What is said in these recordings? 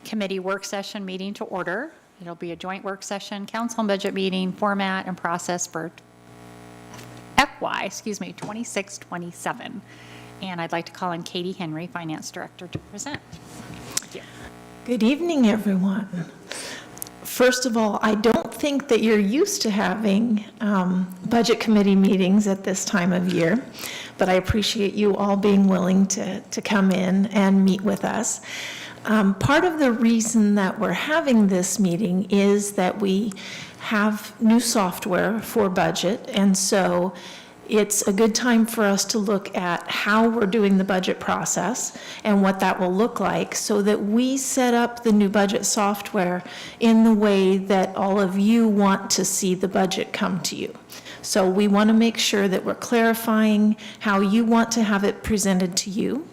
Committee work session meeting to order. It'll be a joint work session, council and budget meeting format and process for FY, 26-27. And I'd like to call in Katie Henry, Finance Director, to present. Thank you. Good evening, everyone. First of all, I don't think that you're used to having budget committee meetings at this time of year, but I appreciate you all being willing to come in and meet with us. Part of the reason that we're having this meeting is that we have new software for budget, and so it's a good time for us to look at how we're doing the budget process and what that will look like, so that we set up the new budget software in the way that all of you want to see the budget come to you. So we want to make sure that we're clarifying how you want to have it presented to you.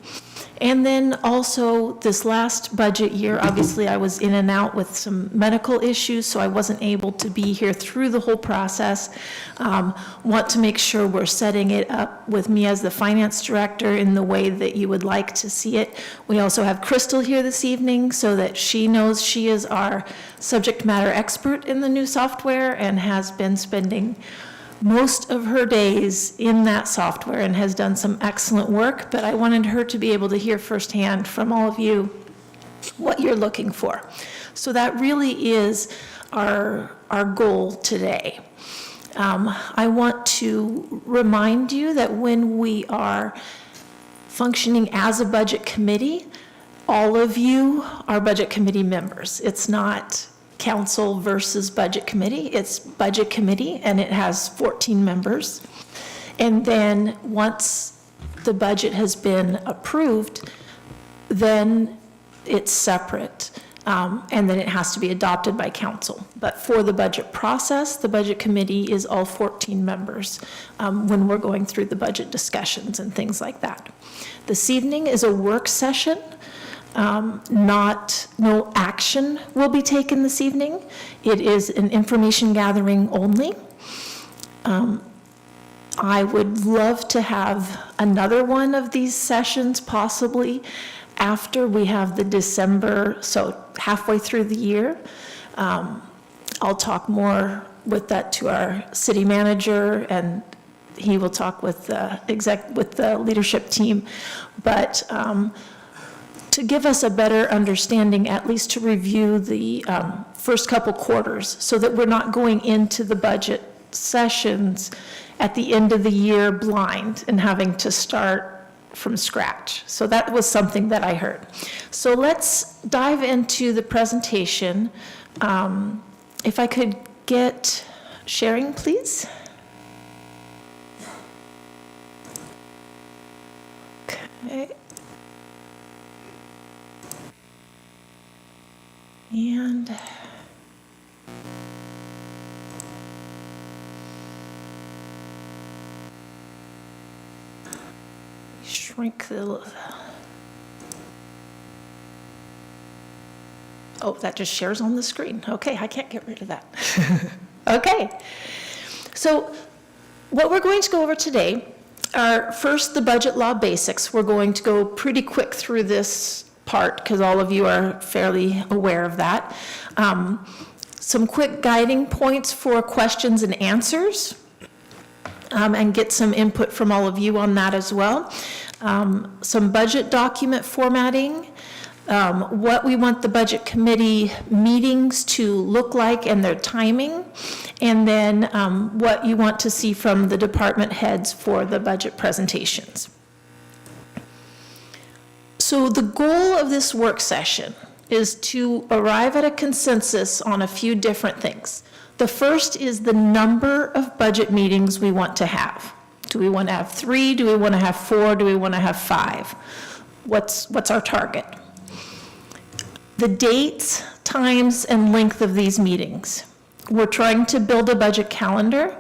And then also this last budget year, obviously I was in and out with some medical issues, so I wasn't able to be here through the whole process. Want to make sure we're setting it up with me as the finance director in the way that you would like to see it. We also have Crystal here this evening so that she knows she is our subject matter expert in the new software and has been spending most of her days in that software and has done some excellent work, but I wanted her to be able to hear firsthand from all of you what you're looking for. So that really is our goal today. I want to remind you that when we are functioning as a budget committee, all of you are budget committee members. It's not council versus budget committee. It's budget committee, and it has 14 members. And then once the budget has been approved, then it's separate, and then it has to be adopted by council. But for the budget process, the budget committee is all 14 members when we're going through the budget discussions and things like that. This evening is a work session. No action will be taken this evening. It is an information gathering only. I would love to have another one of these sessions possibly after we have the December, so halfway through the year. I'll talk more with that to our city manager, and he will talk with the leadership team. But to give us a better understanding, at least to review the first couple quarters, so that we're not going into the budget sessions at the end of the year blind and having to start from scratch. So that was something that I heard. So let's dive into the presentation. If I could get sharing, please. Okay. And shrink the, oh, that just shares on the screen. Okay, I can't get rid of that. Okay, so what we're going to go over today are first the budget law basics. We're going to go pretty quick through this part because all of you are fairly aware of that. Some quick guiding points for questions and answers, and get some input from all of you on that as well. Some budget document formatting, what we want the budget committee meetings to look like and their timing, and then what you want to see from the department heads for the budget presentations. So the goal of this work session is to arrive at a consensus on a few different things. The first is the number of budget meetings we want to have. Do we want to have 3? Do we want to have 4? Do we want to have 5? What's our target? The dates, times, and length of these meetings. We're trying to build a budget calendar.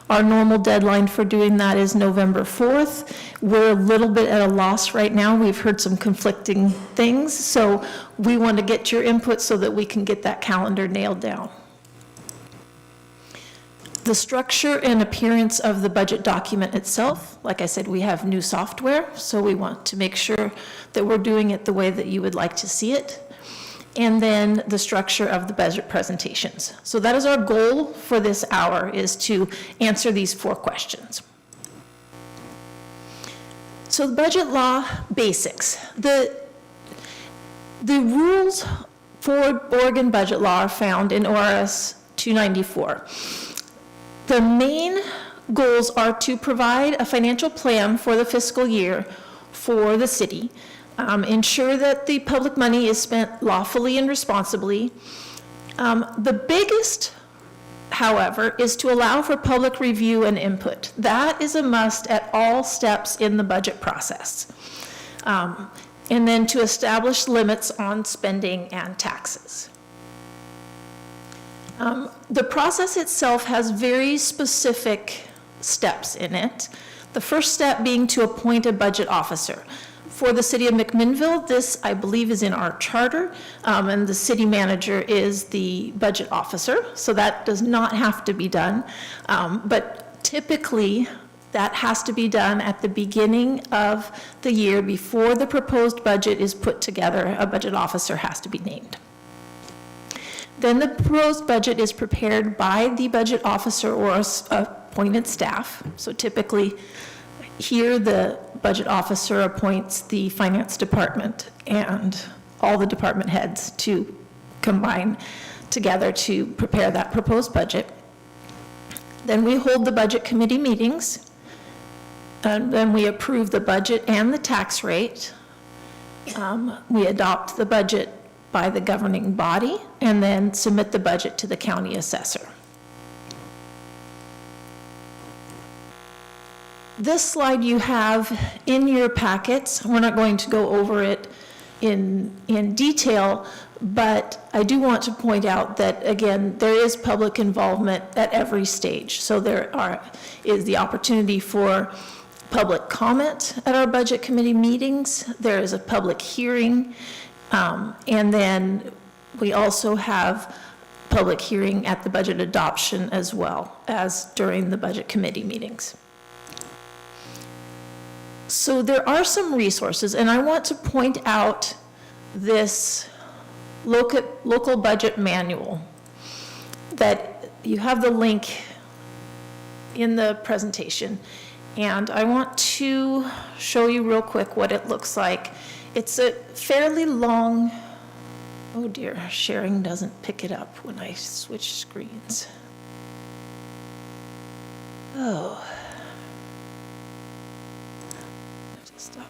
Our normal deadline for doing that is November 4th. We're a little bit at a loss right now. We've heard some conflicting things, so we want to get your input so that we can get that calendar nailed down. The structure and appearance of the budget document itself, like I said, we have new software, so we want to make sure that we're doing it the way that you would like to see it. and then the structure of the budget presentations. So that is our goal for this hour, is to answer these 4 questions. So the budget law basics. The rules for Oregon budget law are found in ORS 294. The main goals are to provide a financial plan for the fiscal year for the city, ensure that the public money is spent lawfully and responsibly. The biggest, however, is to allow for public review and input. That is a must at all steps in the budget process. And then to establish limits on spending and taxes. The process itself has very specific steps in it. The first step being to appoint a budget officer. For the city of McMinnville, this, I believe, is in our charter, and the city manager is the budget officer, so that does not have to be done. But typically, that has to be done at the beginning of the year before the proposed budget is put together. A budget officer has to be named. Then the proposed budget is prepared by the budget officer or appointed staff. So typically, here the budget officer appoints the finance department and all the department heads to combine together to prepare that proposed budget. Then we hold the budget committee meetings. And then we approve the budget and the tax rate. We adopt the budget by the governing body and then submit the budget to the county assessor. This slide you have in your packets. We're not going to go over it in detail, but I do want to point out that, again, there is public involvement at every stage. So there is the opportunity for public comment at our budget committee meetings. There is a public hearing, and then we also have public hearing at the budget adoption as well as during the budget committee meetings. So there are some resources, and I want to point out this local budget manual that you have the link in the presentation. And I want to show you real quick what it looks like. It's a fairly long, oh dear, sharing doesn't pick it up when I switch screens. Oh. I have to stop.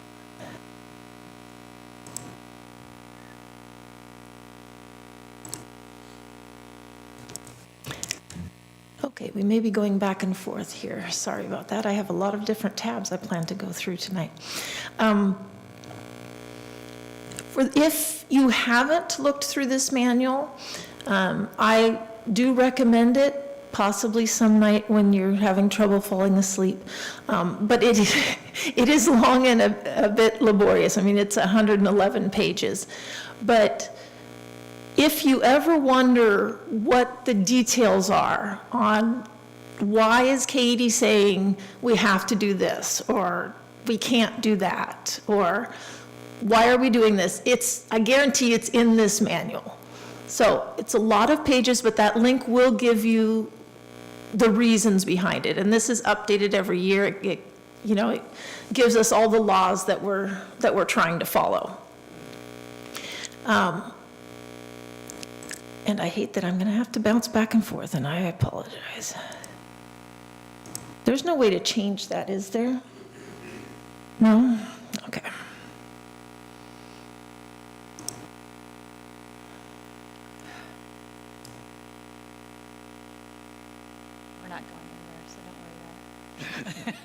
Okay, we may be going back and forth here. Sorry about that. I have a lot of different tabs I plan to go through tonight. If you haven't looked through this manual, I do recommend it, possibly some night when you're having trouble falling asleep. But it is long and a bit laborious. I mean, it's 111 pages. But if you ever wonder what the details are on why is Katie saying we have to do this, or we can't do that, or why are we doing this, I guarantee it's in this manual. So it's a lot of pages, but that link will give you the reasons behind it. And this is updated every year. It gives us all the laws that we're trying to follow. And I hate that I'm going to have to bounce back and forth, and I apologize. There's no way to change that, is there? No? Okay. We're not going anywhere, so don't worry about it.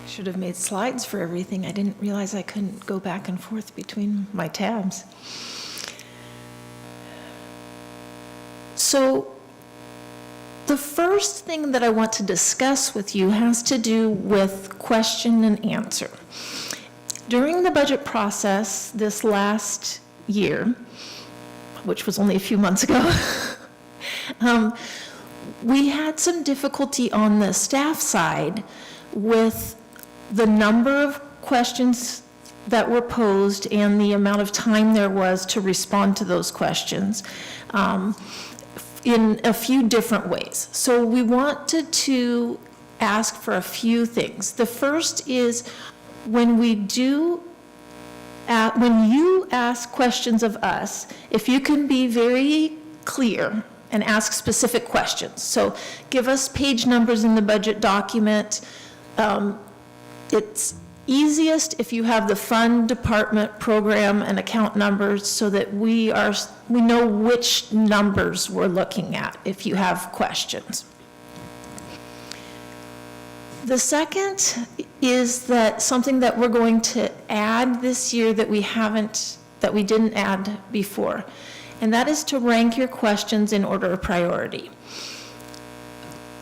Should have made slides for everything. I didn't realize I couldn't go back and forth between my tabs. So the first thing that I want to discuss with you has to do with question and answer. During the budget process this last year, which was only a few months ago, we had some difficulty on the staff side with the number of questions that were posed and the amount of time there was to respond to those questions in a few different ways. So we wanted to ask for a few things. The first is when you ask questions of us, if you can be very clear and ask specific questions. So give us page numbers in the budget document. It's easiest if you have the fund, department, program, and account numbers so that we know which numbers we're looking at if you have questions. The second is that something that we're going to add this year that we didn't add before, and that is to rank your questions in order of priority.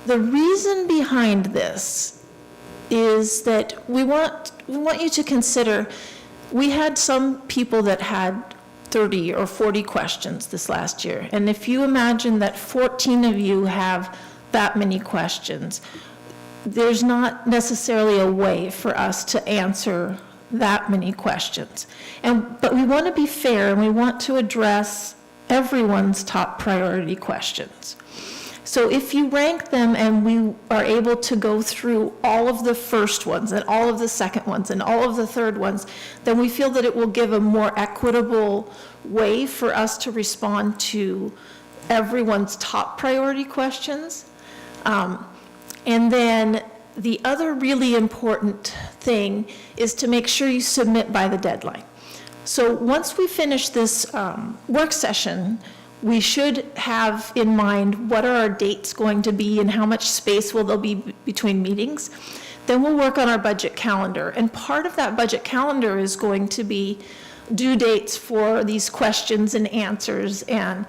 The reason behind this is that we want you to consider, we had some people that had 30 or 40 questions this last year, and if you imagine that 14 of you have that many questions, there's not necessarily a way for us to answer that many questions. But we want to be fair, and we want to address everyone's top priority questions. So if you rank them and we are able to go through all of the first ones and all of the second ones and all of the third ones, then we feel that it will give a more equitable way for us to respond to everyone's top priority questions. And then the other really important thing is to make sure you submit by the deadline. So once we finish this work session, we should have in mind what are our dates going to be and how much space will there be between meetings. Then we'll work on our budget calendar. And part of that budget calendar is going to be due dates for these questions and answers. And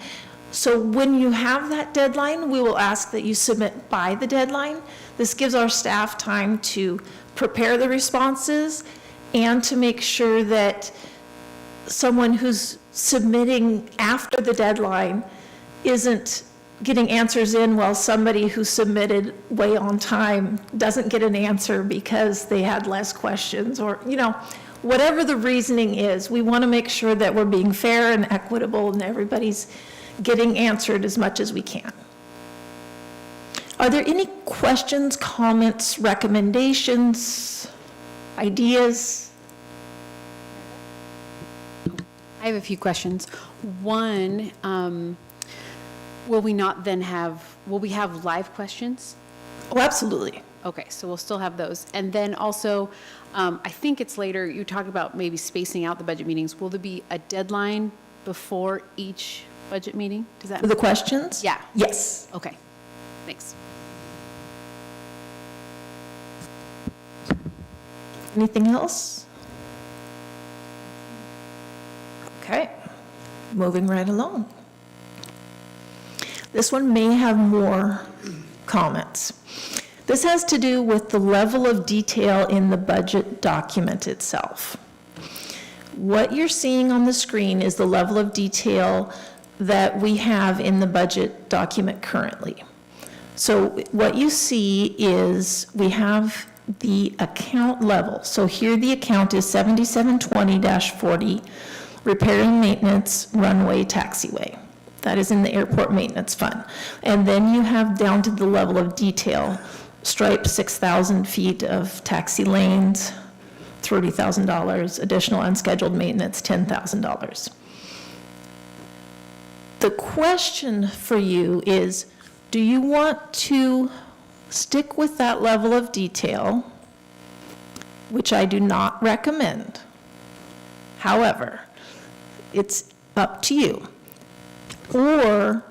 so when you have that deadline, we will ask that you submit by the deadline. This gives our staff time to prepare the responses and to make sure that someone who's submitting after the deadline isn't getting answers in while somebody who submitted way on time doesn't get an answer because they had less questions, or, whatever the reasoning is. We want to make sure that we're being fair and equitable and everybody's getting answered as much as we can. Are there any questions, comments, recommendations, ideas? I have a few questions. One, will we have live questions? Oh, absolutely. Okay, so we'll still have those. And then also, I think it's later, you talked about maybe spacing out the budget meetings. Will there be a deadline before each budget meeting? Does that? For the questions? Yeah. Yes. Okay, thanks. Anything else? Okay, moving right along. This one may have more comments. This has to do with the level of detail in the budget document itself. What you're seeing on the screen is the level of detail that we have in the budget document currently. So what you see is we have the account level. So here the account is 7720-40, repair and maintenance, runway, taxiway. That is in the airport maintenance fund. And then you have down to the level of detail, stripe 6,000 feet of taxi lanes, $30,000, additional unscheduled maintenance, $10,000. The question for you is, do you want to stick with that level of detail, which I do not recommend? However, it's up to you. Or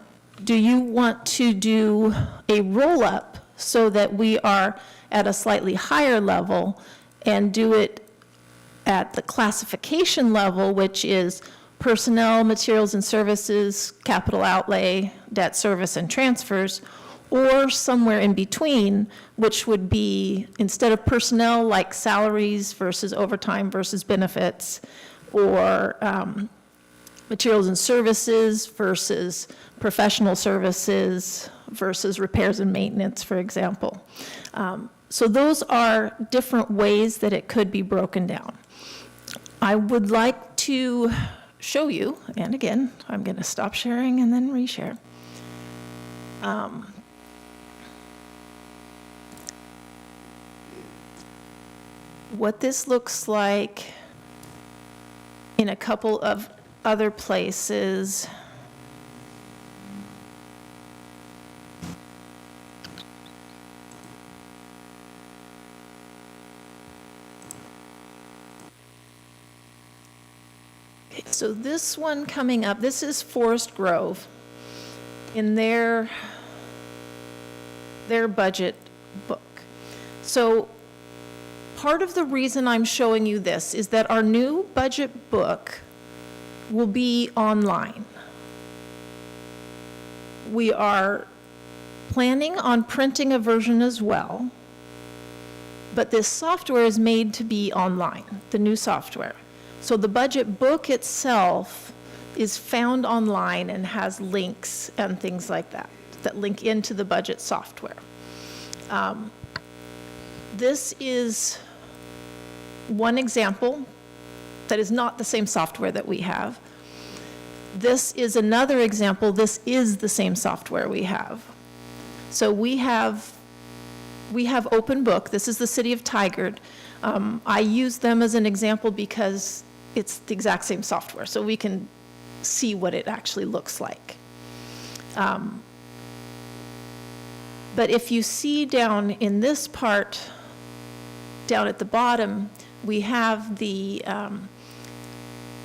do you want to do a roll-up so that we are at a slightly higher level and do it at the classification level, which is personnel, materials and services, capital outlay, debt service and transfers, or somewhere in between, which would be, instead of personnel, like salaries versus overtime versus benefits, or materials and services versus professional services, versus repairs and maintenance, for example. So those are different ways that it could be broken down. I would like to show you, and again, I'm going to stop sharing and then reshare. What this looks like in a couple of other places. Okay, so this one coming up, this is Forest Grove in their budget book. So part of the reason I'm showing you this is that our new budget book will be online. We are planning on printing a version as well, but this software is made to be online, the new software. So the budget book itself is found online and has links and things like that, that link into the budget software. This is one example that is not the same software that we have. This is another example. This is the same software we have. So we have Open Book. This is the city of Tigard. I use them as an example because it's the exact same software, so we can see what it actually looks like. But if you see down in this part, down at the bottom, we have the,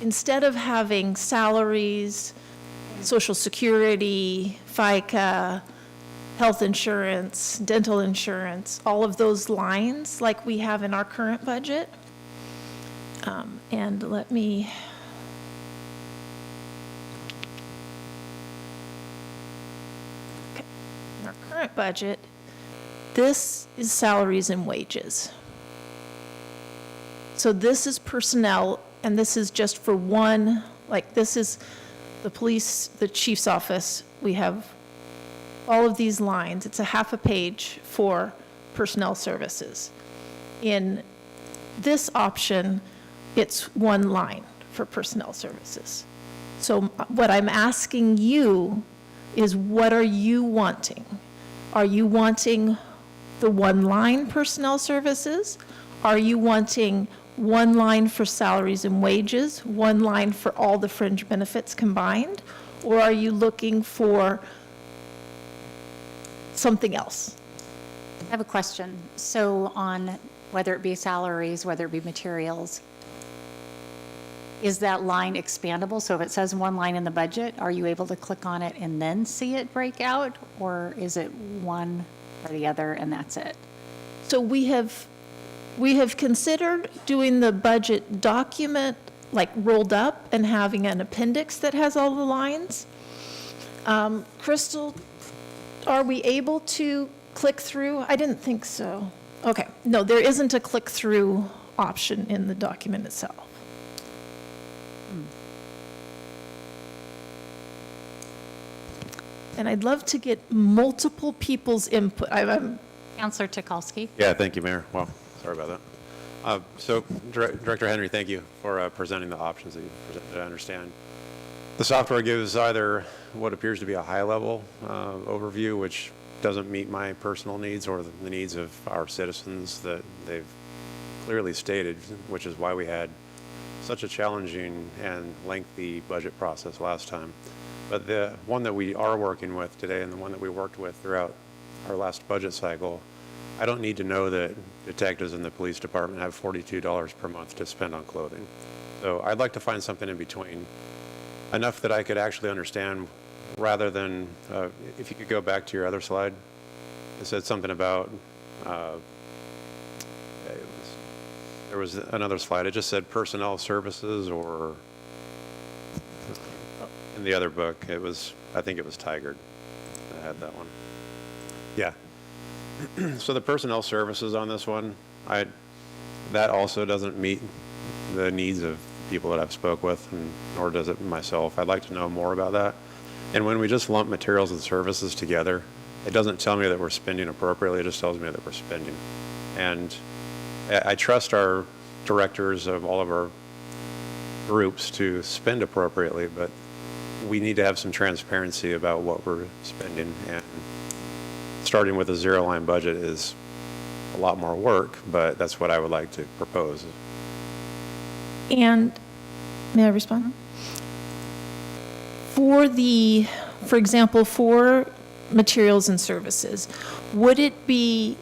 instead of having salaries, Social Security, FICA, health insurance, dental insurance, all of those lines like we have in our current budget. And let me, okay, in our current budget, this is salaries and wages. So this is personnel, and this is just for one, like this is the police, the chief's office. We have all of these lines. It's a half a page for personnel services. In this option, it's one line for personnel services. So what I'm asking you is, what are you wanting? Are you wanting the one line personnel services? Are you wanting one line for salaries and wages, one line for all the fringe benefits combined? Or are you looking for something else? I have a question. So on whether it be salaries, whether it be materials, is that line expandable? So if it says one line in the budget, are you able to click on it and then see it break out? Or is it one or the other and that's it? So we have considered doing the budget document like rolled up and having an appendix that has all the lines. Crystal, are we able to click through? I didn't think so. Okay, no, there isn't a click through option in the document itself. And I'd love to get multiple people's input. Counselor Tukalski? Yeah, thank you, Mayor. Well, sorry about that. So Director Henry, thank you for presenting the options that you presented. I understand. The software gives either what appears to be a high-level overview, which doesn't meet my personal needs or the needs of our citizens that they've clearly stated, which is why we had such a challenging and lengthy budget process last time. But the one that we are working with today and the one that we worked with throughout our last budget cycle, I don't need to know that detectives in the police department have $42 per month to spend on clothing. So I'd like to find something in between, enough that I could actually understand, rather than, if you could go back to your other slide, it said something about, there was another slide, it just said personnel services, or in the other book, it was, I think it was Tigard. I had that one. Yeah. So the personnel services on this one, that also doesn't meet the needs of people that I've spoke with, and nor does it myself. I'd like to know more about that. And when we just lump materials and services together, It doesn't tell me that we're spending appropriately, it just tells me that we're spending. And I trust our directors of all of our groups to spend appropriately, but we need to have some transparency about what we're spending. And starting with a zero-line budget is a lot more work, but that's what I would like to propose. And, may I respond? For example, for materials and services, would it be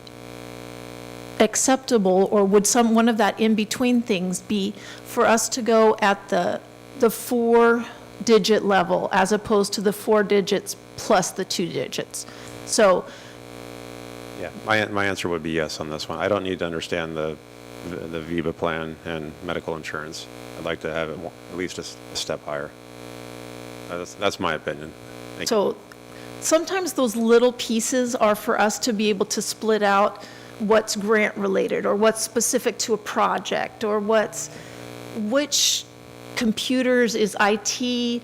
acceptable, or would one of that in-between things be for us to go at the 4-digit level as opposed to the 4 digits plus the 2 digits? So, Yeah, my answer would be yes on this one. I don't need to understand the VIVA plan and medical insurance. I'd like to have it at least a step higher. That's my opinion. Thank you. so sometimes those little pieces are for us to be able to split out what's grant related, or what's specific to a project, or which computers is IT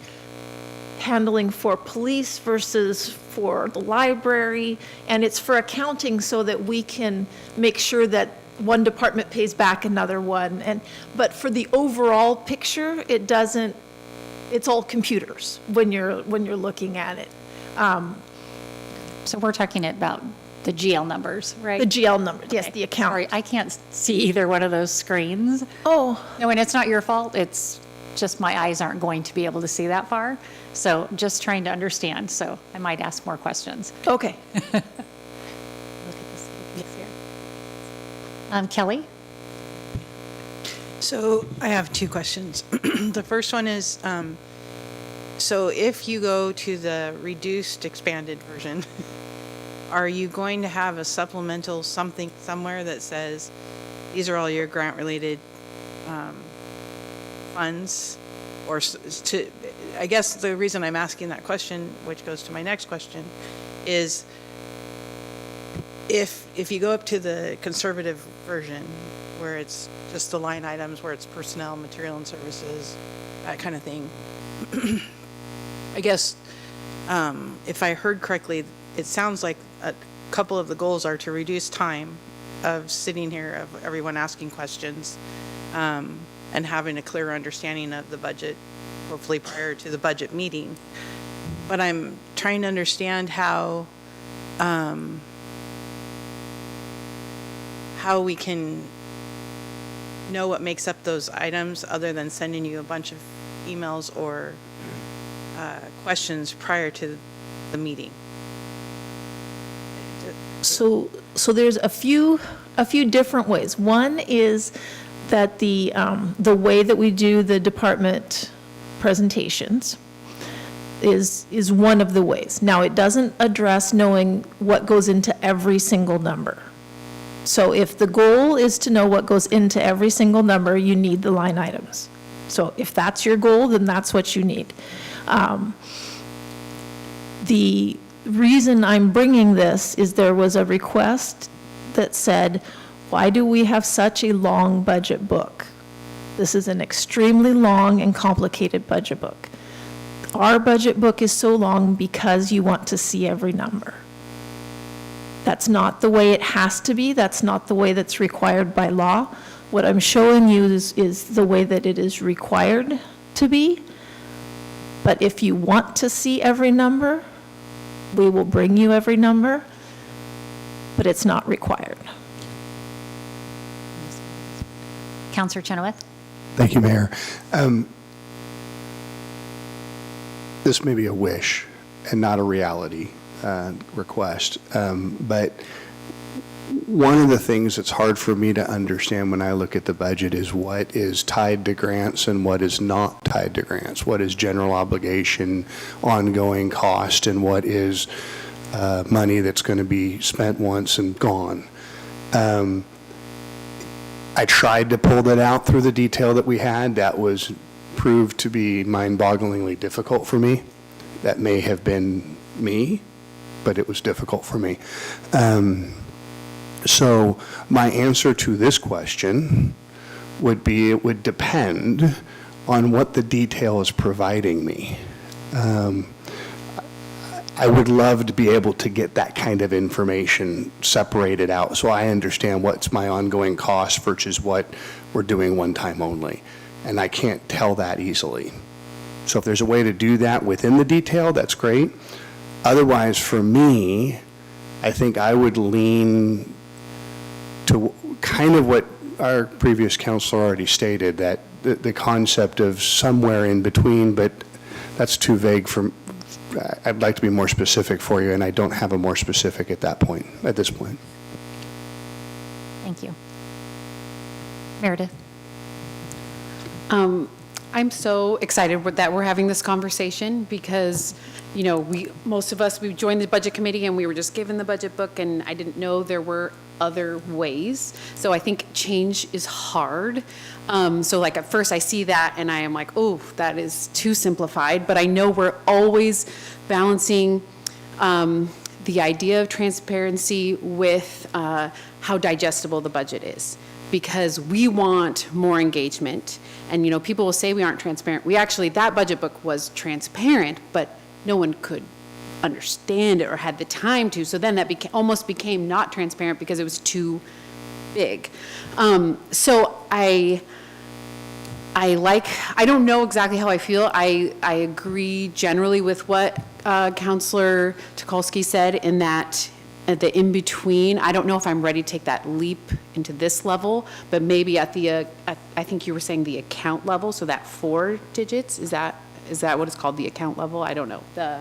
handling for police versus for the library, and it's for accounting so that we can make sure that one department pays back another one. But for the overall picture, it's all computers when you're looking at it. So we're talking about the GL numbers, right? The GL numbers, yes, Okay. the account. Sorry, I can't see either one of those screens. Oh, No, and it's not your fault, it's just my eyes aren't going to be able to see that far. So just trying to understand, so I might ask more questions. okay. Look at this piece here. Kelly? So I have two questions. The first one is, so if you go to the reduced expanded version, are you going to have a supplemental something somewhere that says, these are all your grant-related funds? Or I guess the reason I'm asking that question, which goes to my next question, is if you go up to the conservative version, where it's just the line items, where it's personnel, material and services, that kind of thing, I guess, if I heard correctly, it sounds like a couple of the goals are to reduce time of sitting here, of everyone asking questions, and having a clearer understanding of the budget, hopefully prior to the budget meeting. But I'm trying to understand how we can know what makes up those items, other than sending you a bunch of emails or questions prior to the meeting. So there's a few different ways. One is that the way that we do the department presentations is one of the ways. Now, it doesn't address knowing what goes into every single number. So if the goal is to know what goes into every single number, you need the line items. So if that's your goal, then that's what you need. The reason I'm bringing this is there was a request that said, why do we have such a long budget book? This is an extremely long and complicated budget book. Our budget book is so long because you want to see every number. That's not the way it has to be. That's not the way that's required by law. What I'm showing you is the way that it is required to be. But if you want to see every number, we will bring you every number, but it's not required. Counselor Chenoweth? Thank you, Mayor. This may be a wish and not a reality request, but one of the things that's hard for me to understand when I look at the budget is what is tied to grants and what is not tied to grants. What is general obligation, ongoing cost, and what is money that's going to be spent once and gone. I tried to pull that out through the detail that we had. That was proved to be mind-bogglingly difficult for me. That may have been me, but it was difficult for me. So my answer to this question would be, it would depend on what the detail is providing me. I would love to be able to get that kind of information separated out so I understand what's my ongoing cost versus what we're doing one time only. And I can't tell that easily. So if there's a way to do that within the detail, that's great. Otherwise, for me, I think I would lean to kind of what our previous counselor already stated, that the concept of somewhere in between, but that's too vague for, I'd like to be more specific for you, and I don't have a more specific at this point. Thank you. Meredith? I'm so excited that we're having this conversation because, you know, most of us, we joined the budget committee and we were just given the budget book, and I didn't know there were other ways. So I think change is hard. So like at first I see that and I am like, oh, that is too simplified. But I know we're always balancing the idea of transparency with how digestible the budget is, because we want more engagement. And, you know, people will say we aren't transparent. We actually, that budget book was transparent, but no one could understand it or had the time to. So then that almost became not transparent because it was too big. So I don't know exactly how I feel. I agree generally with what Counselor Tukolsky said in that at the in-between. I don't know if I'm ready to take that leap into this level, but maybe at the, I think you were saying the account level, so that 4 digits, is that what it's called, the account level? I don't know. The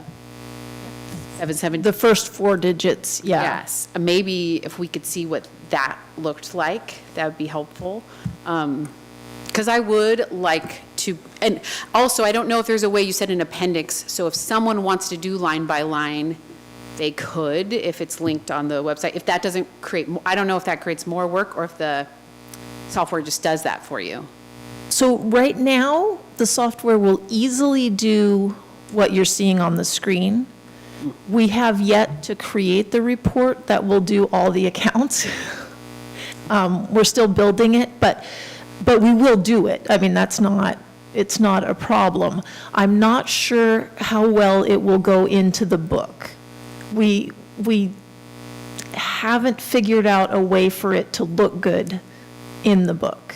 770. The first 4 digits, yeah. Yes, maybe if we could see what that looked like, that would be helpful. Because I would like to, and also I don't know if there's a way, you said an appendix, so if someone wants to do line by line, they could, if it's linked on the website. If that doesn't create, I don't know if that creates more work or if the software just does that for you. So right now, the software will easily do what you're seeing on the screen. We have yet to create the report that will do all the accounts. We're still building it, but we will do it. I mean, it's not a problem. I'm not sure how well it will go into the book. We haven't figured out a way for it to look good in the book.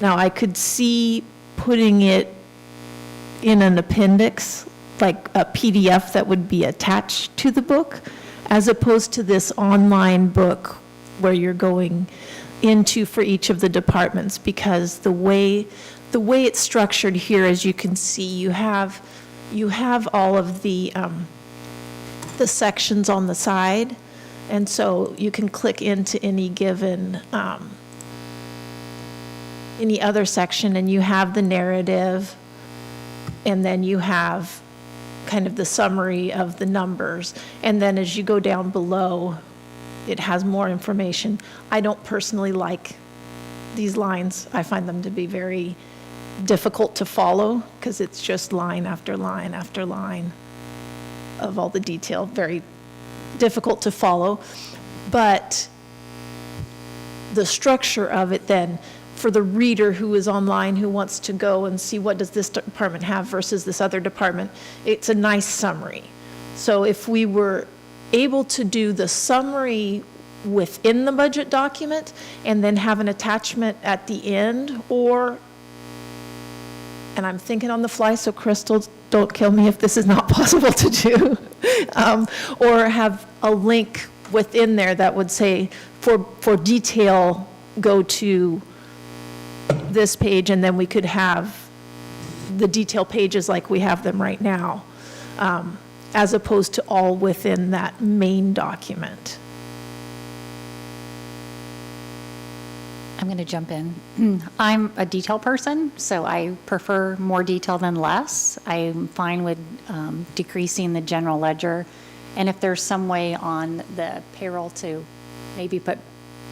Now, I could see putting it in an appendix, like a PDF that would be attached to the book, as opposed to this online book where you're going into for each of the departments, because the way it's structured here, as you can see, you have all of the sections on the side, and so you can click into any given any other section, and you have the narrative, and then you have kind of the summary of the numbers, and then as you go down below, it has more information. I don't personally like these lines. I find them to be very difficult to follow because it's just line after line after line of all the detail, very difficult to follow. But the structure of it then, for the reader who is online, who wants to go and see what does this department have versus this other department, it's a nice summary. So if we were able to do the summary within the budget document and then have an attachment at the end, or, and I'm thinking on the fly, so Crystal, don't kill me if this is not possible to do, or have a link within there that would say, for detail, go to this page, and then we could have the detail pages like we have them right now, as opposed to all within that main document. I'm going to jump in. I'm a detail person, so I prefer more detail than less. I'm fine with decreasing the general ledger. And if there's some way on the payroll to maybe put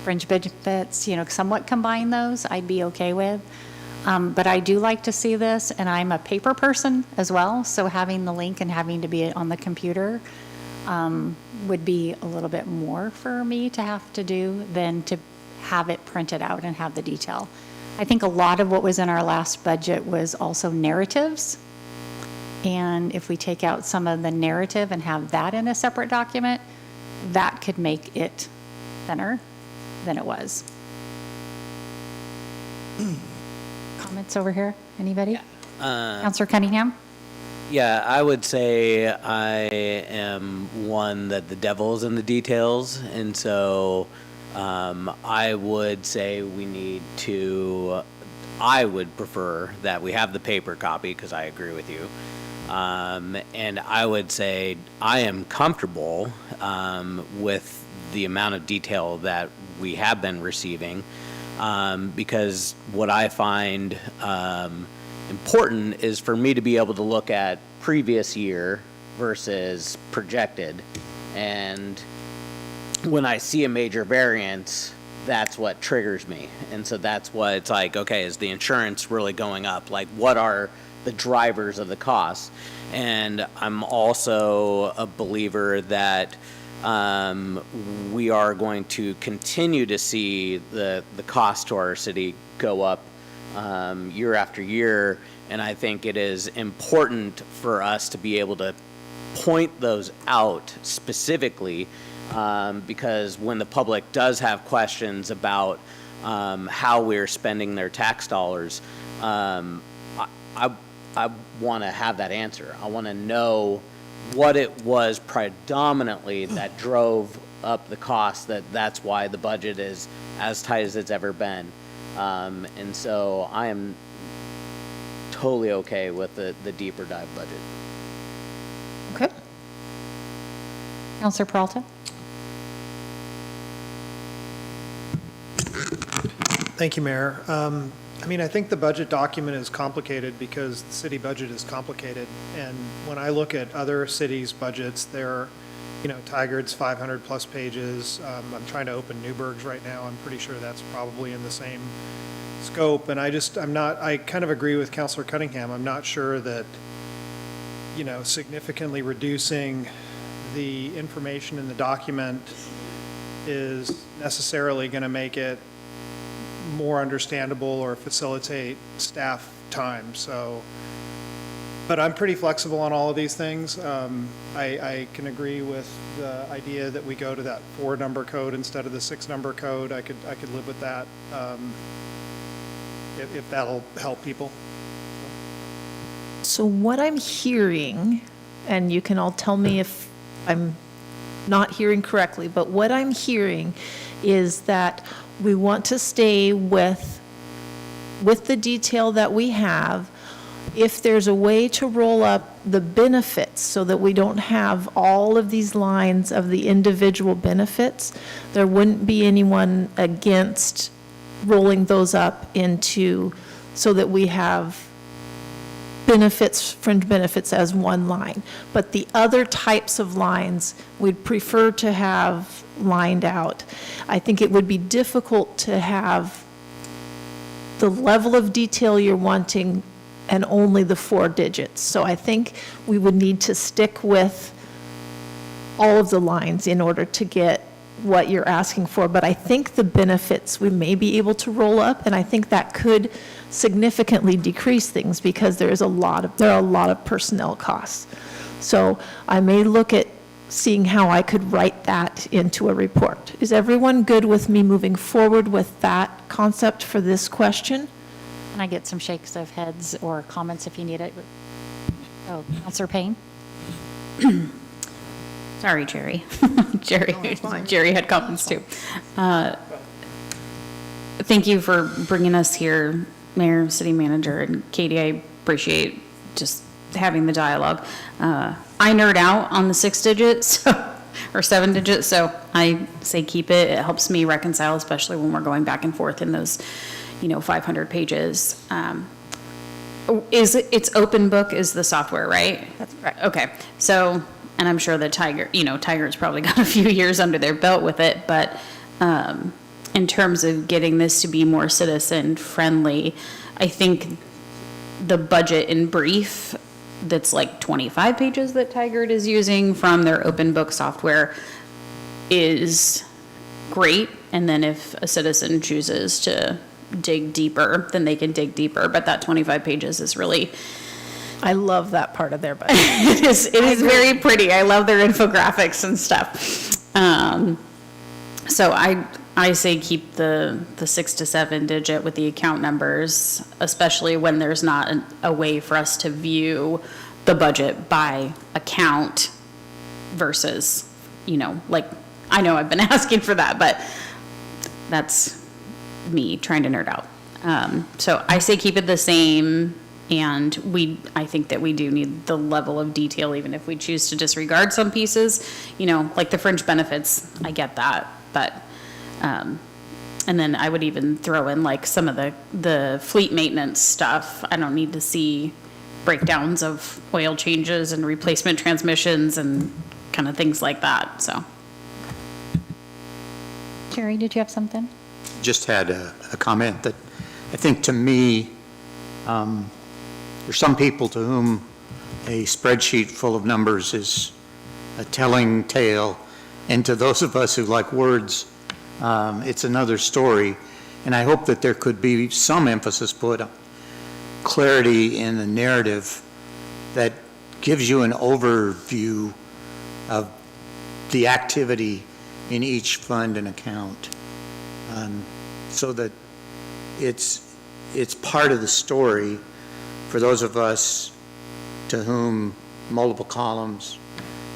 fringe benefits, you know, somewhat combine those, I'd be okay with. But I do like to see this, and I'm a paper person as well, so having the link and having to be on the computer would be a little bit more for me to have to do than to have it printed out and have the detail. I think a lot of what was in our last budget was also narratives. And if we take out some of the narrative and have that in a separate document, that could make it thinner than it was. Comments over here? Anybody? Counselor Cunningham? Yeah, I would say I am one that the devil is in the details, and so I would say I would prefer that we have the paper copy, because I agree with you. And I would say I am comfortable with the amount of detail that we have been receiving, because what I find important is for me to be able to look at previous year versus projected. And when I see a major variance, that's what triggers me. And so that's what it's like, okay, is the insurance really going up? Like, what are the drivers of the costs? And I'm also a believer that we are going to continue to see the cost to our city go up year after year. And I think it is important for us to be able to point those out specifically, because when the public does have questions about how we're spending their tax dollars, I want to have that answer. I want to know what it was predominantly that drove up the cost, that's why the budget is as tight as it's ever been. And so I am totally okay with the deeper dive budget. Okay. Counselor Peralta? Thank you, Mayor. I mean, I think the budget document is complicated because the city budget is complicated. And when I look at other cities' budgets, they're, Tigard's 500-plus pages. I'm trying to open Newburgh's right now. I'm pretty sure that's probably in the same scope. And I kind of agree with Councilor Cunningham. I'm not sure that, significantly reducing the information in the document is necessarily going to make it more understandable or facilitate staff time. So, but I'm pretty flexible on all of these things. I can agree with the idea that we go to that 4-number code instead of the 6-number code. I could live with that if that'll help people. So what I'm hearing, and you can all tell me if I'm not hearing correctly, but what I'm hearing is that we want to stay with the detail that we have. If there's a way to roll up the benefits so that we don't have all of these lines of the individual benefits, there wouldn't be anyone against rolling those up into, so that we have benefits, fringe benefits as one line. But the other types of lines, we'd prefer to have lined out. I think it would be difficult to have the level of detail you're wanting and only the 4 digits. So I think we would need to stick with all of the lines in order to get what you're asking for. But I think the benefits we may be able to roll up, and I think that could significantly decrease things because there are a lot of personnel costs. So I may look at seeing how I could write that into a report. Is everyone good with me moving forward with that concept for this question? Can I get some shakes of heads or comments if you need it? Oh, Counselor Payne? Sorry, Jerry. Jerry had comments too. Thank you for bringing us here, Mayor, City Manager, and Katie. I appreciate just having the dialogue. I nerd out on the 6 digits or 7 digits, so I say keep it. It helps me reconcile, especially when we're going back and forth in those, 500 pages. It's open book is the software, right? That's right. Okay, so, and I'm sure that Tiger's probably got a few years under their belt with it, but in terms of getting this to be more citizen friendly, I think the budget in brief that's like 25 pages that Tigard is using from their open book software is great. And then if a citizen chooses to dig deeper, then they can dig deeper. But that 25 pages is really I love that part of their budget. It is very pretty. I love their infographics and stuff. So I say keep the 6 to 7 digit with the account numbers, especially when there's not a way for us to view the budget by account versus, like, I know I've been asking for that, but that's me trying to nerd out. So I say keep it the same, and I think that we do need the level of detail, even if we choose to disregard some pieces, like the fringe benefits, I get that, but, and then I would even throw in like some of the fleet maintenance stuff. I don't need to see breakdowns of oil changes and replacement transmissions and kind of things like that, so. Jerry, did you have something? Just had a comment that I think to me, there's some people to whom a spreadsheet full of numbers is a telling tale, and to those of us who like words, it's another story. And I hope that there could be some emphasis put on clarity in the narrative that gives you an overview of the activity in each fund and account, so that it's part of the story for those of us to whom multiple columns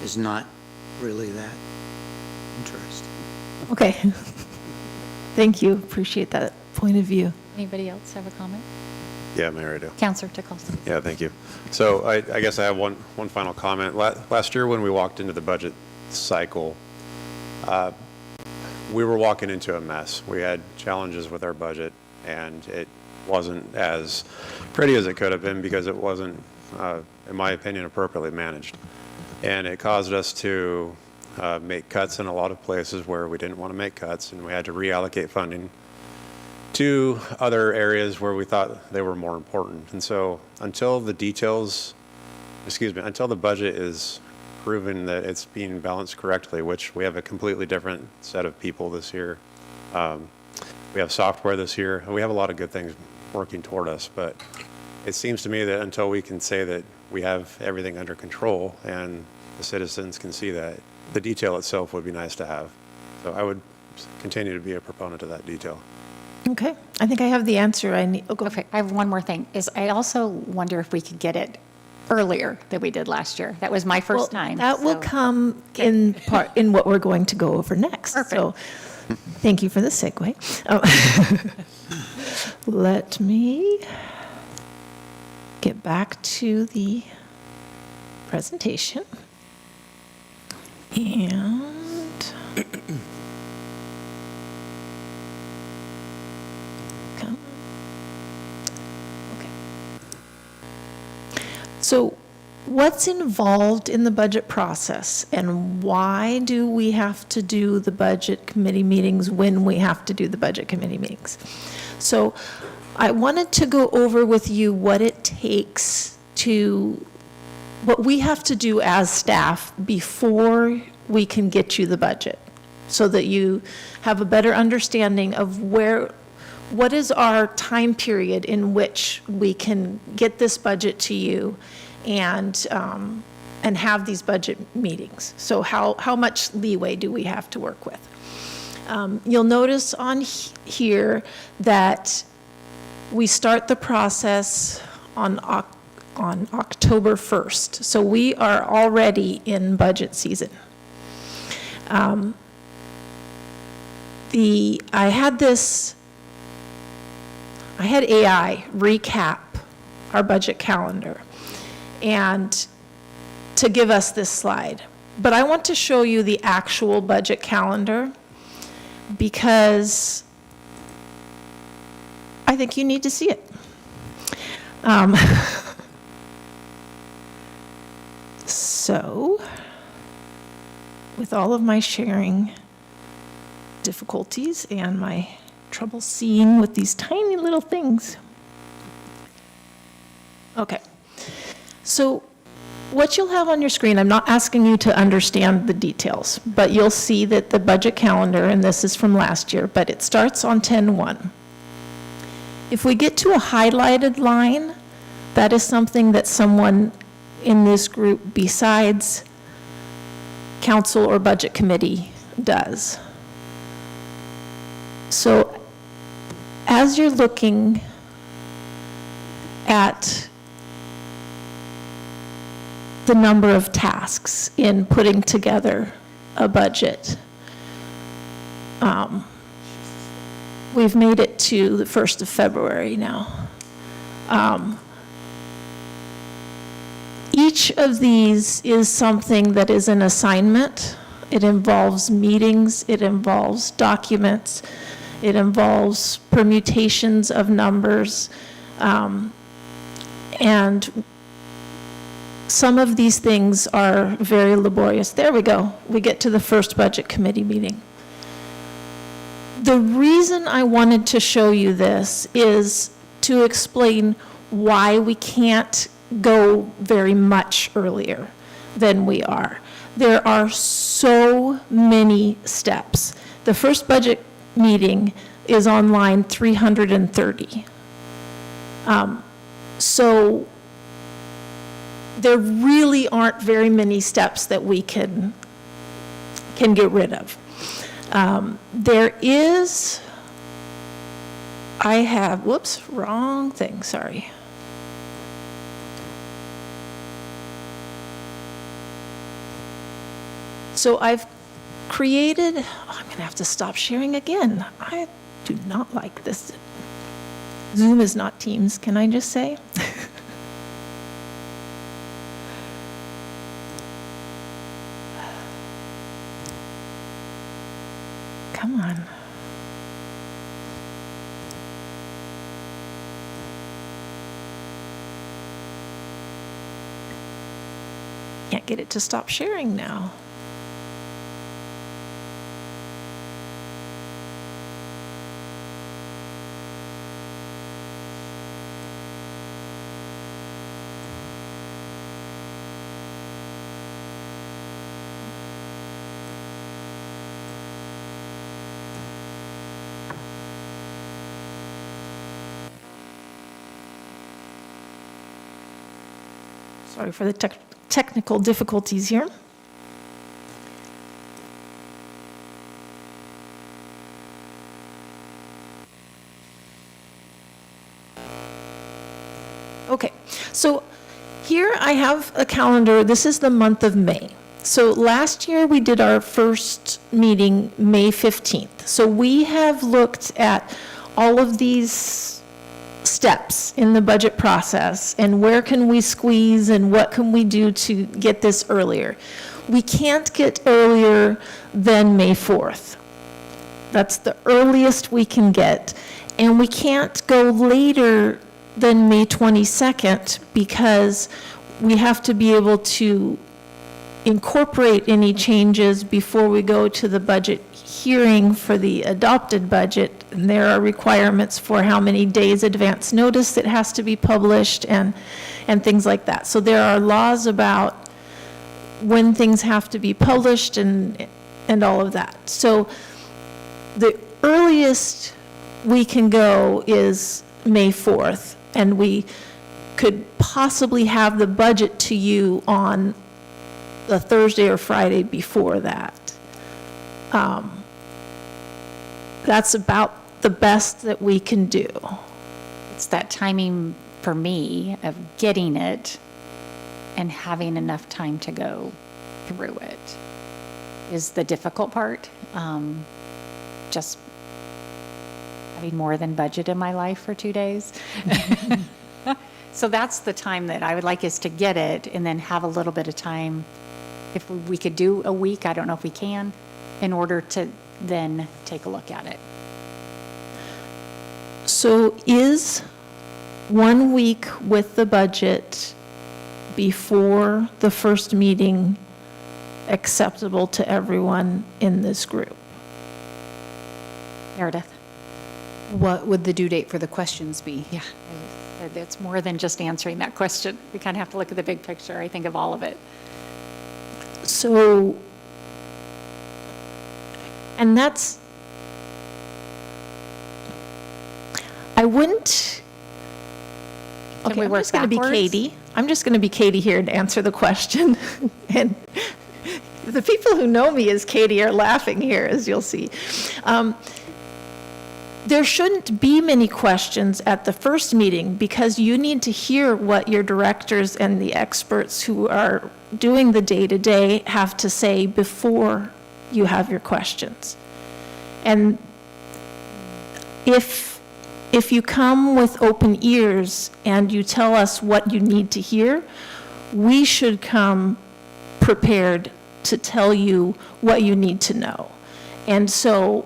is not really that interesting. Okay. Thank you. Appreciate that point of view. Anybody else have a comment? Yeah, Mayor, I do. Counselor Tickles. Yeah, thank you. So I guess I have one final comment. Last year when we walked into the budget cycle, we were walking into a mess. We had challenges with our budget, and it wasn't as pretty as it could have been because it wasn't, in my opinion, appropriately managed. And it caused us to make cuts in a lot of places where we didn't want to make cuts, and we had to reallocate funding to other areas where we thought they were more important. And so until the budget is proven that it's being balanced correctly, which we have a completely different set of people this year. We have software this year, and we have a lot of good things working toward us, but it seems to me that until we can say that we have everything under control and the citizens can see that, the detail itself would be nice to have. So I would continue to be a proponent of that detail. Okay. I think I have the answer I need. Oh, go ahead. Okay, I have one more thing, is I also wonder if we could get it earlier than we did last year. That was my Well, first time. that will so- come in what we're going to go over next. Perfect. So thank you for the segue. Let me get back to the presentation. And come. Okay. So what's involved in the budget process, and why do we have to do the budget committee meetings when we have to do the budget committee meetings? So I wanted to go over with you what it takes what we have to do as staff before we can get you the budget, so that you have a better understanding of what is our time period in which we can get this budget to you and have these budget meetings. So how much leeway do we have to work with? You'll notice on here that we start the process on October 1st. So we are already in budget season. I had AI recap our budget calendar and to give us this slide. But I want to show you the actual budget calendar because I think you need to see it. So, with all of my sharing difficulties and my trouble seeing with these tiny little things. Okay. So, what you'll have on your screen, I'm not asking you to understand the details, but you'll see that the budget calendar, and this is from last year, but it starts on 10/1. If we get to a highlighted line, That is something that someone in this group besides council or budget committee does. So as you're looking at the number of tasks in putting together a budget, we've made it to the 1st of February now. Each of these is something that is an assignment. It involves meetings, it involves documents, it involves permutations of numbers, and some of these things are very laborious. There we go. We get to the first budget committee meeting. The reason I wanted to show you this is to explain why we can't go very much earlier than we are. There are so many steps. The first budget meeting is on line 330. So there really aren't very many steps that we can get rid of. There is, whoops, wrong thing, sorry. So I've created, I'm going to have to stop sharing again. I do not like this. Zoom is not Teams, can I just say? Come on. Can't get it to stop sharing now. Sorry for the technical difficulties here. Okay, so here I have a calendar. This is the month of May. So last year we did our first meeting May 15th. So we have looked at all of these steps in the budget process and where can we squeeze and what can we do to get this earlier. We can't get earlier than May 4th. That's the earliest we can get. And we can't go later than May 22nd because we have to be able to incorporate any changes before we go to the budget hearing for the adopted budget. And there are requirements for how many days advance notice it has to be published and things like that. So there are laws about when things have to be published and all of that. So the earliest we can go is May 4th, and we could possibly have the budget to you on the Thursday or Friday before that. That's about the best that we can do. It's that timing for me of getting it and having enough time to go through it is the difficult part. Just having more than budget in my life for 2 days. So that's the time that I would like us to get it and then have a little bit of time. If we could do a week, I don't know if we can, in order to then take a look at it. So is 1 week with the budget before the first meeting acceptable to everyone in this group? Meredith? What would the due date for the questions be? Yeah. It's more than just answering that question. We kind of have to look at the big picture, I think, of all of it. So, and that's, Okay, we I'm work just going to be backwards? Katie. I'm just going to be Katie here and answer the question. And the people who know me as Katie are laughing here, as you'll see. There shouldn't be many questions at the first meeting because you need to hear what your directors and the experts who are doing the day-to-day have to say before you have your questions. And if you come with open ears and you tell us what you need to hear, we should come prepared to tell you what you need to know. And so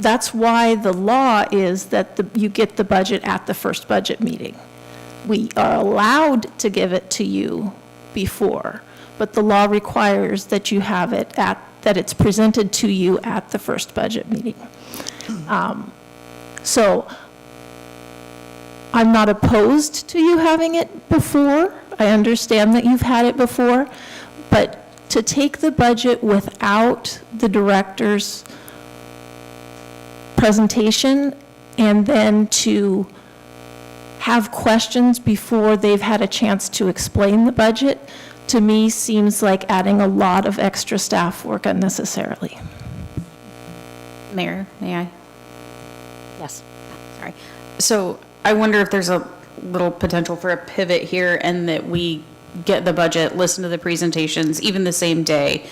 that's why the law is that you get the budget at the first budget meeting. We are allowed to give it to you before, but the law requires that you have it that it's presented to you at the first budget meeting. So I'm not opposed to you having it before. I understand that you've had it before, but to take the budget without the director's presentation and then to have questions before they've had a chance to explain the budget, to me seems like adding a lot of extra staff work unnecessarily. Mayor, may I? Yes. Sorry. So I wonder if there's a little potential for a pivot here and that we get the budget, listen to the presentations, even the same day,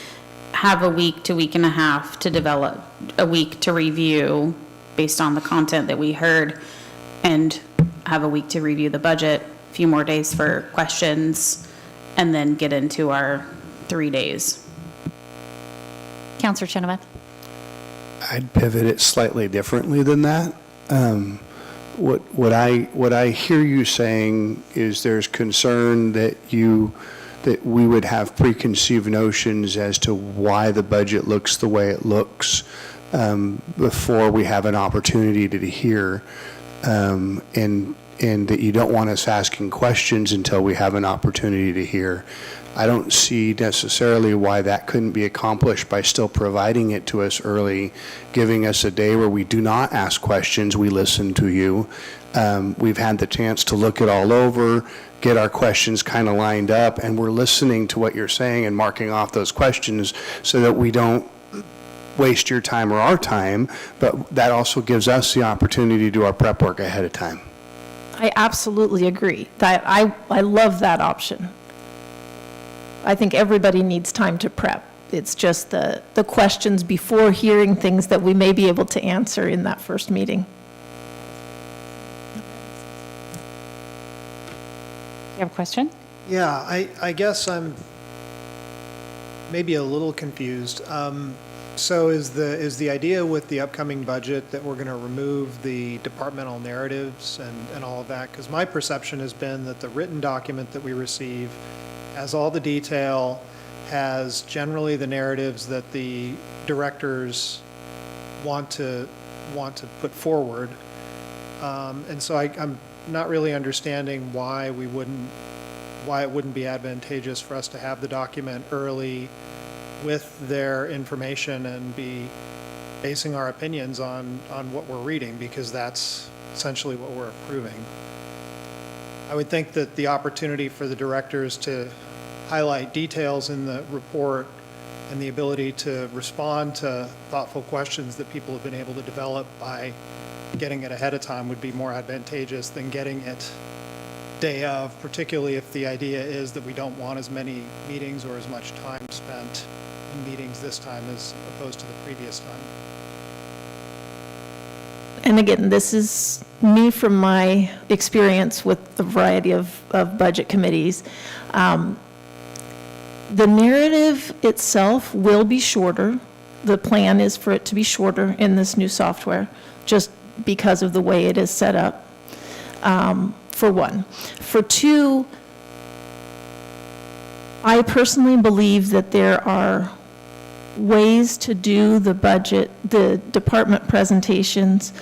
have a week to week and a half to develop, a week to review based on the content that we heard, and have a week to review the budget, a few more days for questions, and then get into our 3 days. Counselor Chenoweth? I'd pivot it slightly differently than that. What I hear you saying is there's concern that we would have preconceived notions as to why the budget looks the way it looks before we have an opportunity to hear, and that you don't want us asking questions until we have an opportunity to hear. I don't see necessarily why that couldn't be accomplished by still providing it to us early, giving us a day where we do not ask questions, we listen to you. We've had the chance to look it all over, get our questions kind of lined up, and we're listening to what you're saying and marking off those questions so that we don't waste your time or our time, but that also gives us the opportunity to do our prep work ahead of time. I absolutely agree. I love that option. I think everybody needs time to prep. It's just the questions before hearing things that we may be able to answer in that first meeting. You have a question? Yeah, I guess I'm maybe a little confused. So is the idea with the upcoming budget that we're going to remove the departmental narratives and all of that? Because my perception has been that the written document that we receive has all the detail, has generally the narratives that the directors want to put forward. And so I'm not really understanding why it wouldn't be advantageous for us to have the document early with their information and be basing our opinions on what we're reading, because that's essentially what we're approving. I would think that the opportunity for the directors to highlight details in the report and the ability to respond to thoughtful questions that people have been able to develop by getting it ahead of time would be more advantageous than getting it day of, particularly if the idea is that we don't want as many meetings or as much time spent in meetings this time as opposed to the previous time. And again, this is me from my experience with the variety of budget committees. The narrative itself will be shorter. The plan is for it to be shorter in this new software, just because of the way it is set up, for one. For two, I personally believe that there are ways to do the budget, the department presentations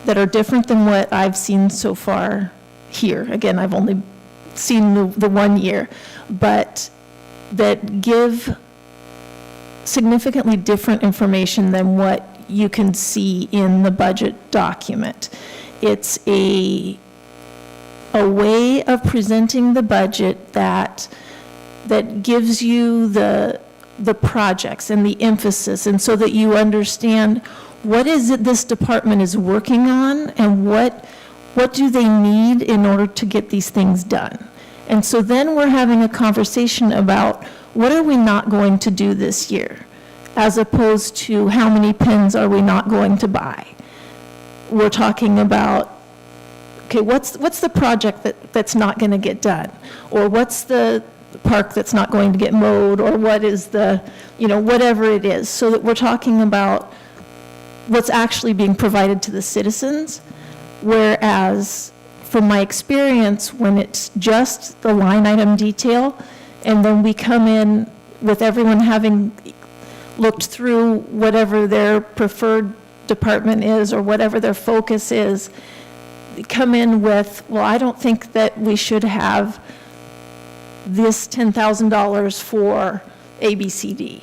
that are different than what I've seen so far here. Again, I've only seen the 1 year, but that give significantly different information than what you can see in the budget document. It's a a way of presenting the budget that gives you the projects and the emphasis, and so that you understand what is it this department is working on, and what do they need in order to get these things done. And so then we're having a conversation about what are we not going to do this year, as opposed to how many pens are we not going to buy. We're talking about, okay, what's the project that's not going to get done? Or what's the park that's not going to get mowed? Or what is the, whatever it is, so that we're talking about what's actually being provided to the citizens. Whereas, from my experience, when it's just the line item detail, and then we come in with everyone having looked through whatever their preferred department is, or whatever their focus is, come in with, well, I don't think that we should have this $10,000 for ABCD.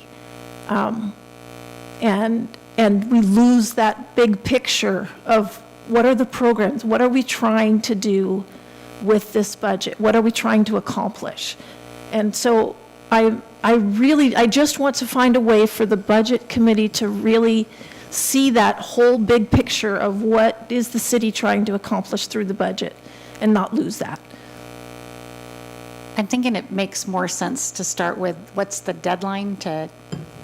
And we lose that big picture of what are the programs, what are we trying to do with this budget, what are we trying to accomplish? And so I just want to find a way for the budget committee to really see that whole big picture of what is the city trying to accomplish through the budget, and not lose that. I'm thinking it makes more sense to start with what's the deadline, to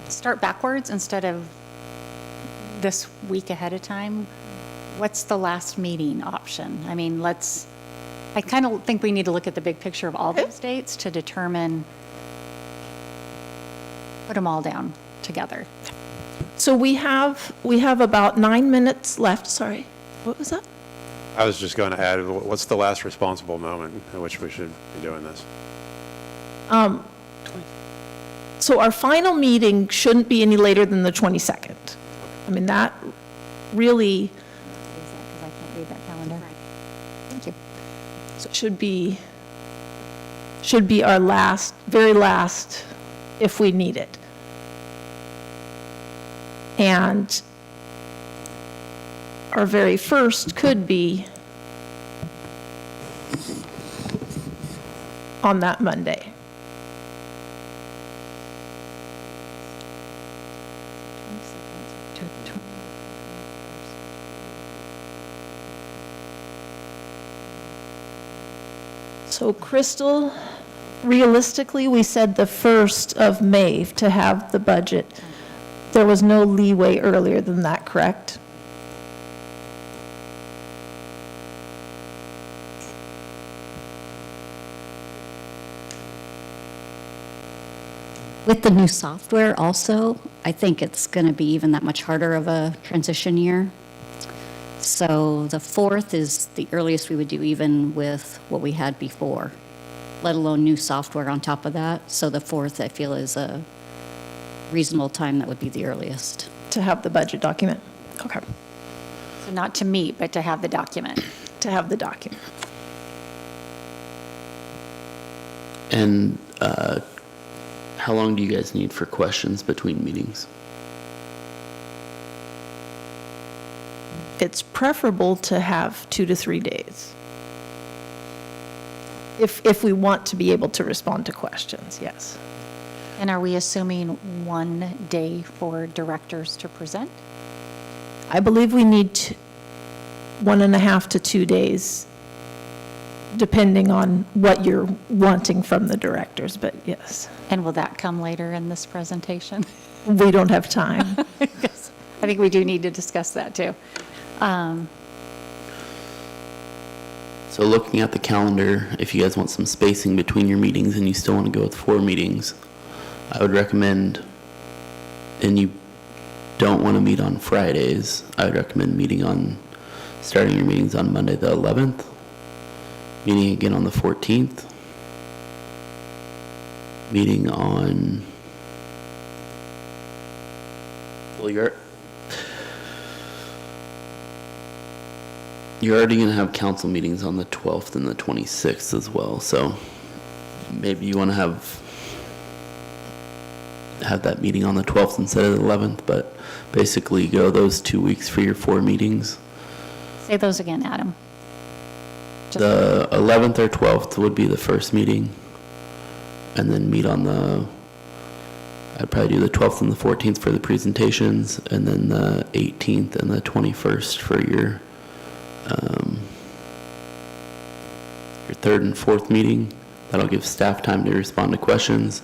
start backwards instead of this week ahead of time. What's the last meeting option? I mean, I kind of think we need to look at the big picture of all those dates to determine, put them all down together. So we have about 9 minutes left. Sorry, what was that? I was just going to add, what's the last responsible moment in which we should be doing this? So our final meeting shouldn't be any later than the 22nd. I mean, that really, Because I can't read that calendar. Thank you. so it should be our very last, if we need it. And our very first could be on that Monday. So Crystal, realistically, we said the 1st of May to have the budget. There was no leeway earlier than that, correct? With the new software also, I think it's going to be even that much harder of a transition year. So the 4th is the earliest we would do, even with what we had before, let alone new software on top of that. So the 4th, I feel, is a reasonable time. That would be the earliest. To have the budget document? Okay. So not to meet, but to have the document. To have the document. And how long do you guys need for questions between meetings? It's preferable to have 2 to 3 days. If we want to be able to respond to questions, yes. And are we assuming 1 day for directors to present? I believe we need 1.5 to 2 days, depending on what you're wanting from the directors, but yes. And will that come later in this presentation? We don't have time. Because I think we do need to discuss that too. So looking at the calendar, if you guys want some spacing between your meetings and you still want to go with 4 meetings, I would recommend, and you don't want to meet on Fridays, I would recommend starting your meetings on Monday the 11th, meeting again on the 14th, meeting on, well, you're already going to have council meetings on the 12th and the 26th as well, so maybe you want to have that meeting on the 12th instead of the 11th, but basically go those 2 weeks for your 4 meetings. Say those again, Adam. The 11th or 12th would be the first meeting, and then meet on I'd probably do the 12th and the 14th for the presentations, and then the 18th and the 21st for your third and fourth meeting. That'll give staff time to respond to questions.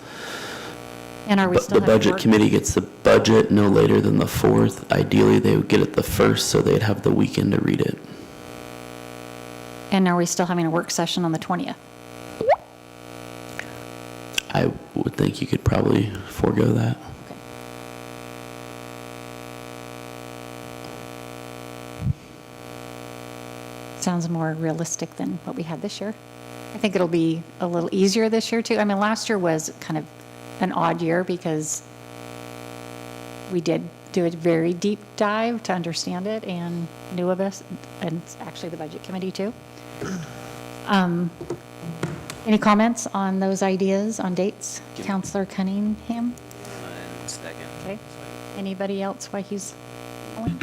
And are we But still the having budget work? committee gets the budget no later than the 4th. Ideally, they would get it the 1st, so they'd have the weekend to read it. And are we still having a work session on the 20th? I would think you could probably forego that. Sounds more realistic than what we had this year. I think it'll be a little easier this year, too. I mean, last year was kind of an odd year because we did do a very deep dive to understand it and knew of us, and actually the budget committee, too. Any comments on those ideas, on dates? Counselor Cunningham? Okay. Anybody else while he's going?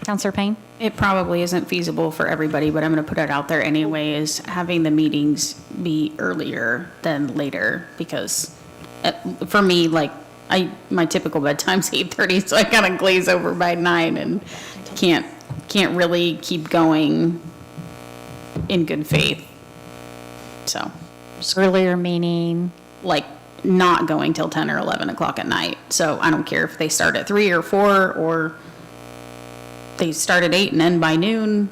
Counselor Payne? It probably isn't feasible for everybody, but I'm going to put it out there anyway, is having the meetings be earlier than later, because for me, like, my typical bedtime's 8:30, so I kind of glaze over by 9 and can't really keep going in good faith. So. Earlier meaning? Like, not going till 10 or 11 o'clock at night. So I don't care if they start at 3 or 4, or they start at 8 and end by noon.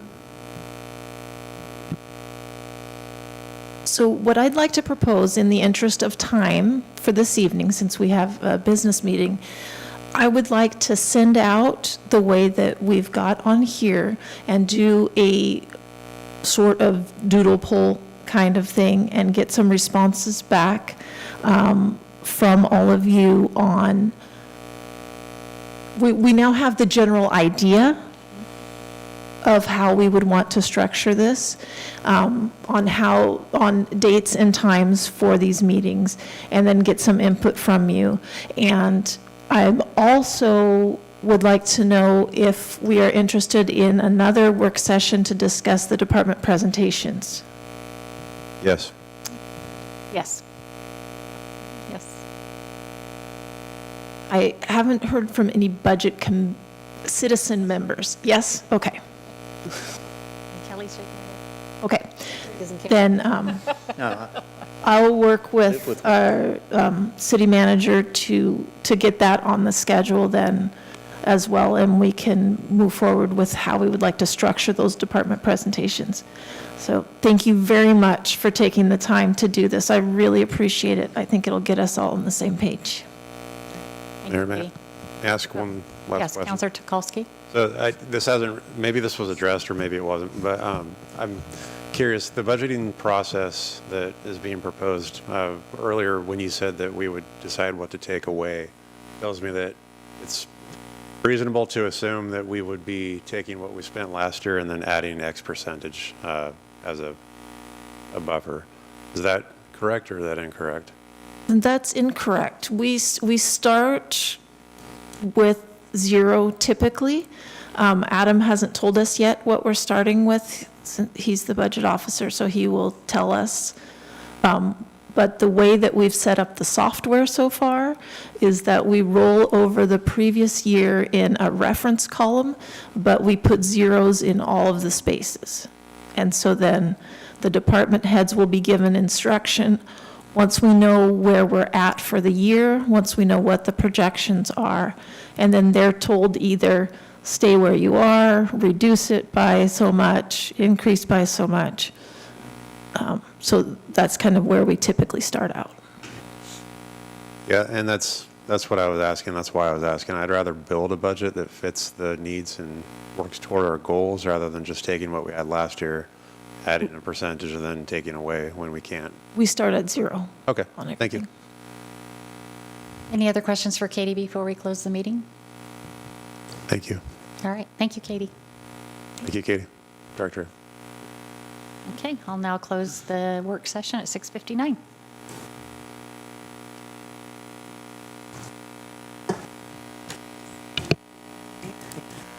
So what I'd like to propose, in the interest of time for this evening, since we have a business meeting, I would like to send out the way that we've got on here and do a sort of doodle poll kind of thing and get some responses back from all of you on, we now have the general idea of how we would want to structure this, on dates and times for these meetings, and then get some input from you. And I also would like to know if we are interested in another work session to discuss the department presentations. Yes. Yes. Yes. I haven't heard from any budget citizen members. Yes? Okay. Kelly's shaking her Okay. head. Doesn't care. Then I'll work with our city manager to get that on the schedule then as well, and we can move forward with how we would like to structure those department presentations. So thank you very much for taking the time to do this. I really appreciate it. I think it'll get us all on the same page. Thank Mayor, you, may Katie. I ask one last Yes, question? Counselor Tukolsky? So this hasn't, maybe this was addressed or maybe it wasn't, but I'm curious, the budgeting process that is being proposed, earlier when you said that we would decide what to take away, tells me that it's reasonable to assume that we would be taking what we spent last year and then adding X percentage as a buffer. Is that correct or is that incorrect? That's incorrect. We start with 0 typically. Adam hasn't told us yet what we're starting with. He's the budget officer, so he will tell us. But the way that we've set up the software so far is that we roll over the previous year in a reference column, but we put zeros in all of the spaces. And so then the department heads will be given instruction once we know where we're at for the year, once we know what the projections are, and then they're told either stay where you are, reduce it by so much, increase by so much. So that's kind of where we typically start out. Yeah, and that's what I was asking. That's why I was asking. I'd rather build a budget that fits the needs and works toward our goals rather than just taking what we had last year, adding a percentage and then taking away when we can't. We start at 0. Okay, on thank you. everything. Any other questions for Katie before we close the meeting? Thank you. All right, thank you, Katie. Thank you, Katie. Director. Okay, I'll now close the work session at 6:59.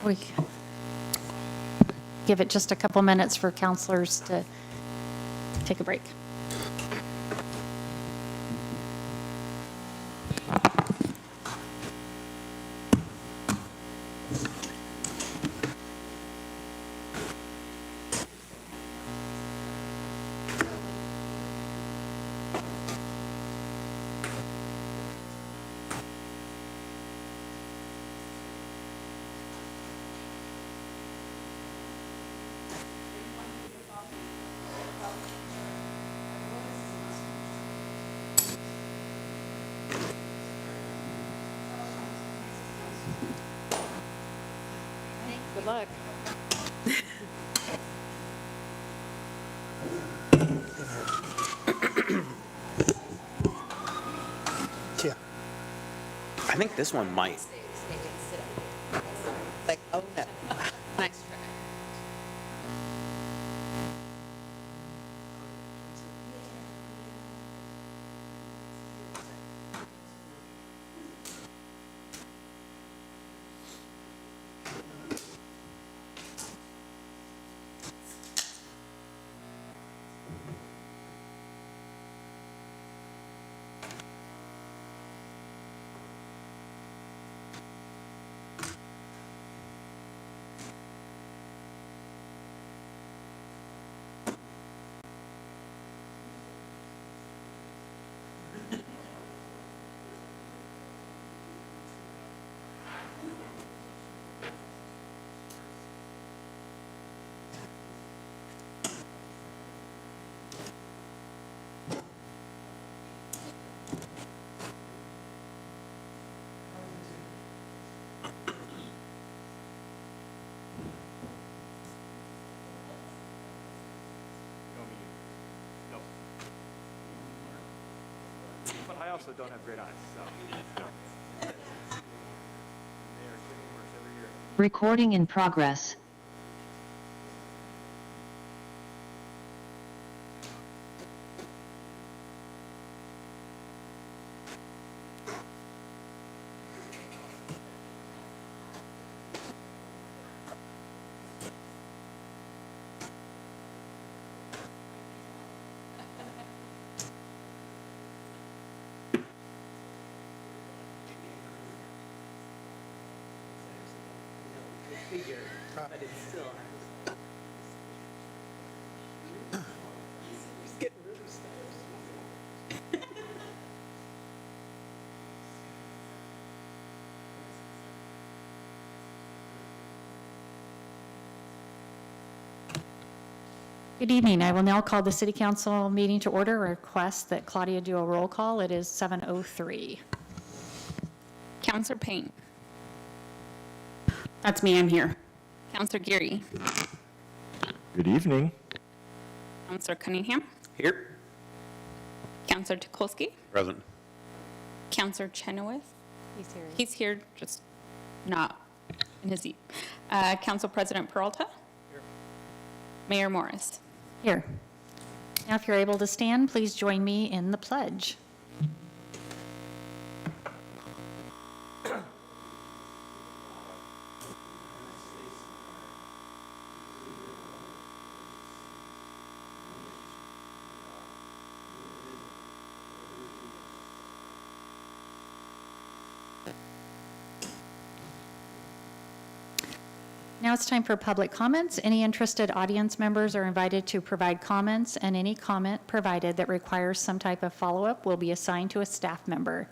We give it just a couple minutes for counselors to take a break. Good luck. Yeah. I think this one might. Like, oh, no. Nice try. But I also don't have great eyes, so. Recording in progress. Good evening. I will now call the city council meeting to order. Request that Claudia do a roll call. It is 7:03. Counselor Payne. That's me, I'm here. Counselor Geary. Good evening. Counselor Cunningham. Here. Counselor Tukolsky. Present. Counselor Chenoweth. He's here. He's here, just not in his seat. Council President Peralta. Here. Mayor Morris. Here. Now, if you're able to stand, please join me in the pledge. Now it's time for public comments. Any interested audience members are invited to provide comments, and any comment provided that requires some type of follow-up will be assigned to a staff member.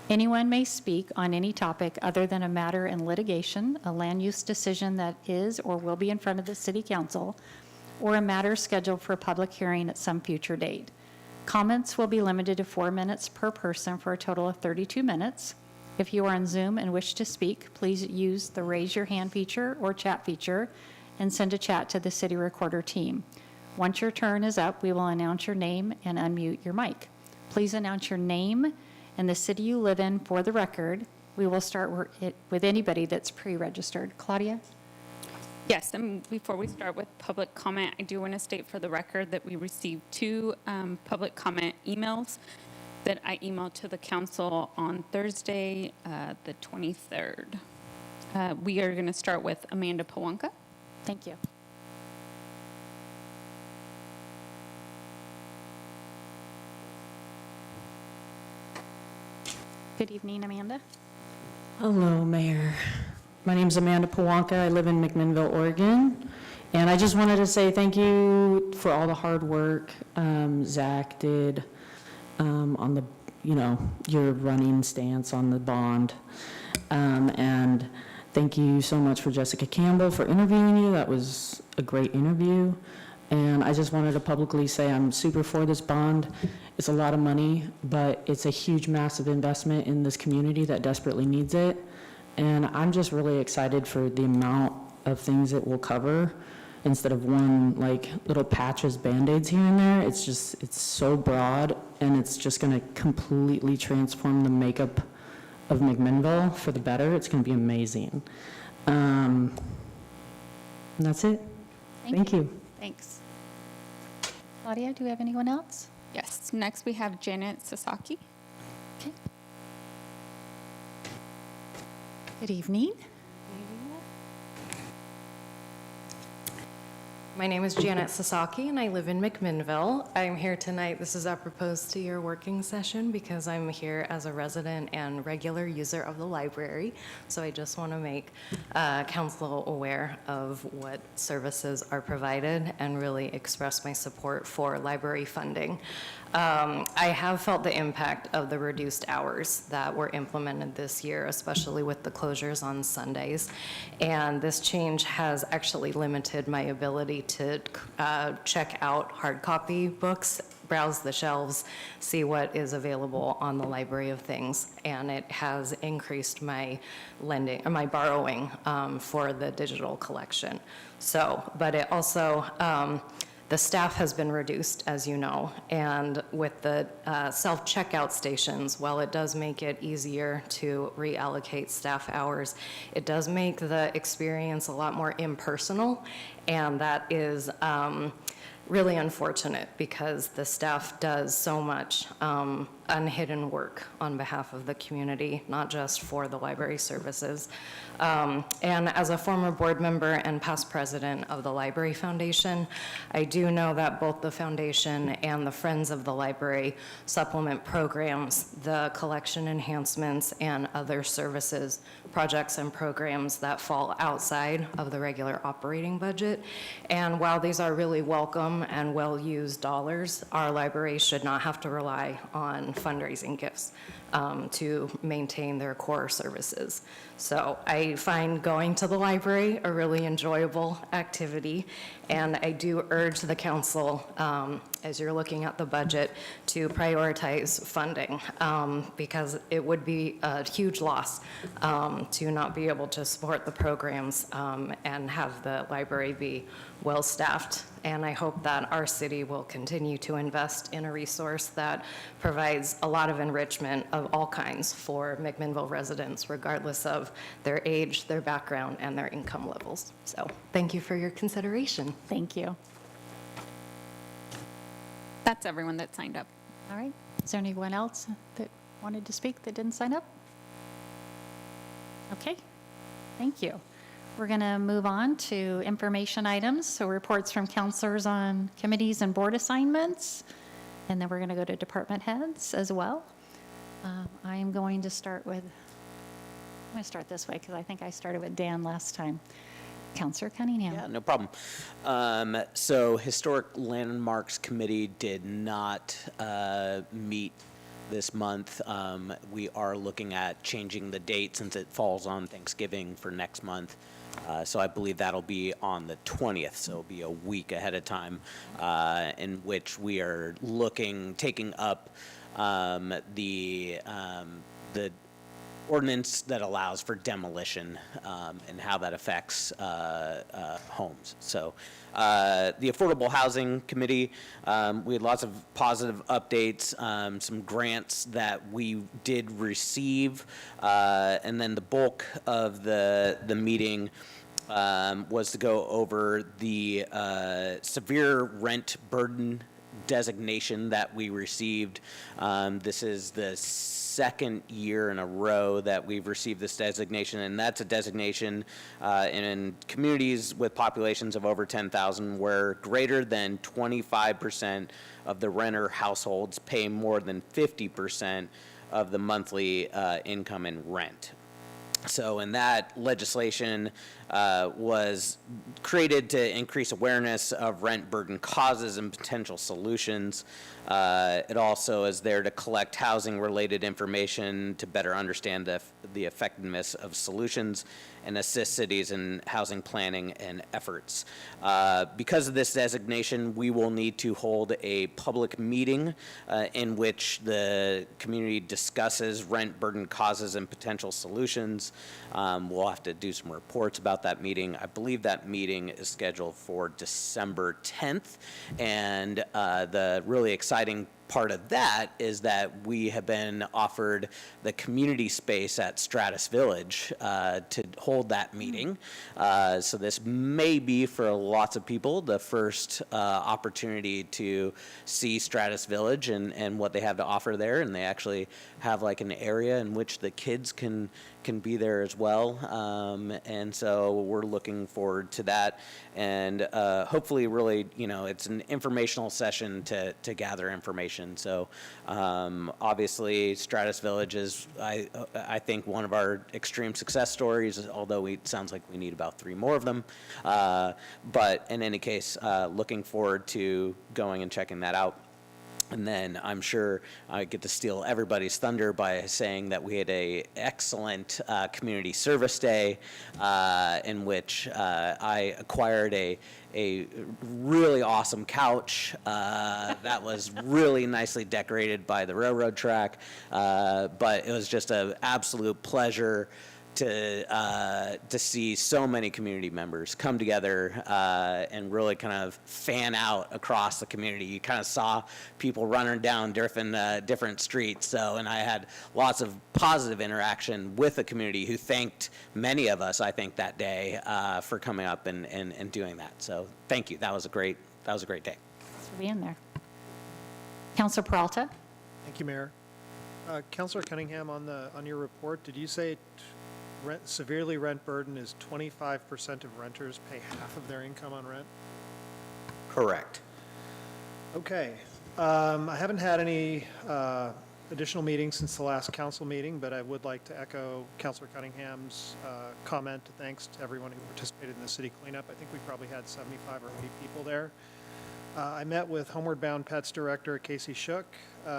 Anyone may speak on any topic other than a matter in litigation, a land use decision that is or will be in front of the city council, or a matter scheduled for a public hearing at some future date. Comments will be limited to 4 minutes per person for a total of 32 minutes. If you are on Zoom and wish to speak, please use the raise your hand feature or chat feature and send a chat to the city recorder team. Once your turn is up, we will announce your name and unmute your mic. Please announce your name and the city you live in for the record. We will start with anybody that's pre-registered. Claudia? Yes, and before we start with public comment, I do want to state for the record that we received 2 public comment emails that I emailed to the council on Thursday, the 23rd. We are going to start with Amanda Pawanka. Thank you. Good evening, Amanda. Hello, Mayor. My name's Amanda Pawanka. I live in McMinnville, Oregon. And I just wanted to say thank you for all the hard work Zach did on the, your running stance on the bond. And thank you so much for Jessica Campbell for interviewing you. That was a great interview. And I just wanted to publicly say I'm super for this bond. It's a lot of money, but it's a huge, massive investment in this community that desperately needs it. And I'm just really excited for the amount of things it will cover instead of one little patches, Band-Aids here and there. It's so broad, and it's just gonna completely transform the makeup of McMinnville for the better. It's gonna be amazing. And that's it. Thank you. Thanks. Claudia, do we have anyone else? Yes, next we have Janet Sasaki. Okay. Good evening. My name is Janet Sasaki, and I live in McMinnville. I'm here tonight, this is apropos to your working session, because I'm here as a resident and regular user of the library. So I just want to make council aware of what services are provided and really express my support for library funding. I have felt the impact of the reduced hours that were implemented this year, especially with the closures on Sundays. And this change has actually limited my ability to check out hard copy books, browse the shelves, see what is available on the Library of Things. And it has increased my lending, or my borrowing for the digital collection. So, but it also, the staff has been reduced, as you know, and with the self-checkout stations, while it does make it easier to reallocate staff hours, it does make the experience a lot more impersonal, and that is really unfortunate because the staff does so much unhidden work on behalf of the community, not just for the library services. And as a former board member and past president of the Library Foundation, I do know that both the foundation and the Friends of the Library supplement programs, the collection enhancements, and other services, projects, and programs that fall outside of the regular operating budget. And while these are really welcome and well-used dollars, our library should not have to rely on fundraising gifts to maintain their core services. So I find going to the library a really enjoyable activity, and I do urge the council, as you're looking at the budget, to prioritize funding, because it would be a huge loss to not be able to support the programs and have the library be well-staffed. And I hope that our city will continue to invest in a resource that provides a lot of enrichment of all kinds for McMinnville residents, regardless of their age, their background, and their income levels. So thank you for your consideration. Thank you. That's everyone that signed up. All right. Is there anyone else that wanted to speak that didn't sign up? Okay. Thank you. We're going to move on to information items, so reports from counselors on committees and board assignments, and then we're going to go to department heads as well. I am going to start with, I'm going to start this way because I think I started with Dan last time. Counselor Cunningham. Yeah, no problem. So Historic Landmarks Committee did not meet this month. We are looking at changing the date since it falls on Thanksgiving for next month. So I believe that'll be on the 20th, so it'll be a week ahead of time, in which we are taking up the ordinance that allows for demolition and how that affects homes. So the Affordable Housing Committee, we had lots of positive updates, some grants that we did receive, and then the bulk of the meeting was to go over the severe rent burden designation that we received. This is the second year in a row that we've received this designation, and that's a designation in communities with populations of over 10,000 where greater than 25% of the renter households pay more than 50% of the monthly income and rent. So, and that legislation was created to increase awareness of rent burden causes and potential solutions. It also is there to collect housing-related information to better understand the effectiveness of solutions and assist cities in housing planning and efforts. Because of this designation, we will need to hold a public meeting in which the community discusses rent burden causes and potential solutions. We'll have to do some reports about that meeting. I believe that meeting is scheduled for December 10th, and the really exciting part of that is that we have been offered the community space at Stratus Village to hold that meeting. So this may be for lots of people the first opportunity to see Stratus Village and what they have to offer there, and they actually have like an area in which the kids can be there as well. And so we're looking forward to that, and hopefully really, it's an informational session to gather information. So obviously Stratus Village is, I think, one of our extreme success stories, although it sounds like we need about 3 more of them. But in any case, looking forward to going and checking that out. And then I'm sure I get to steal everybody's thunder by saying that we had a excellent community service day in which I acquired a really awesome couch that was really nicely decorated by the railroad track. But it was just an absolute pleasure to see so many community members come together and really kind of fan out across the community. You kind of saw people running down different streets. So, and I had lots of positive interaction with the community who thanked many of us, I think, that day for coming up and doing that. So thank you. That was a great day. Thanks for being there. Councilor Peralta? Thank you, Mayor. Councilor Cunningham, on your report, did you say severely rent burden is 25% of renters pay half of their income on rent? Correct. Okay. I haven't had any additional meetings since the last council meeting, but I would like to echo Councilor Cunningham's comment. Thanks to everyone who participated in the city cleanup. I think we probably had 75 or 80 people there. I met with Homeward Bound Pets Director Casey Shook.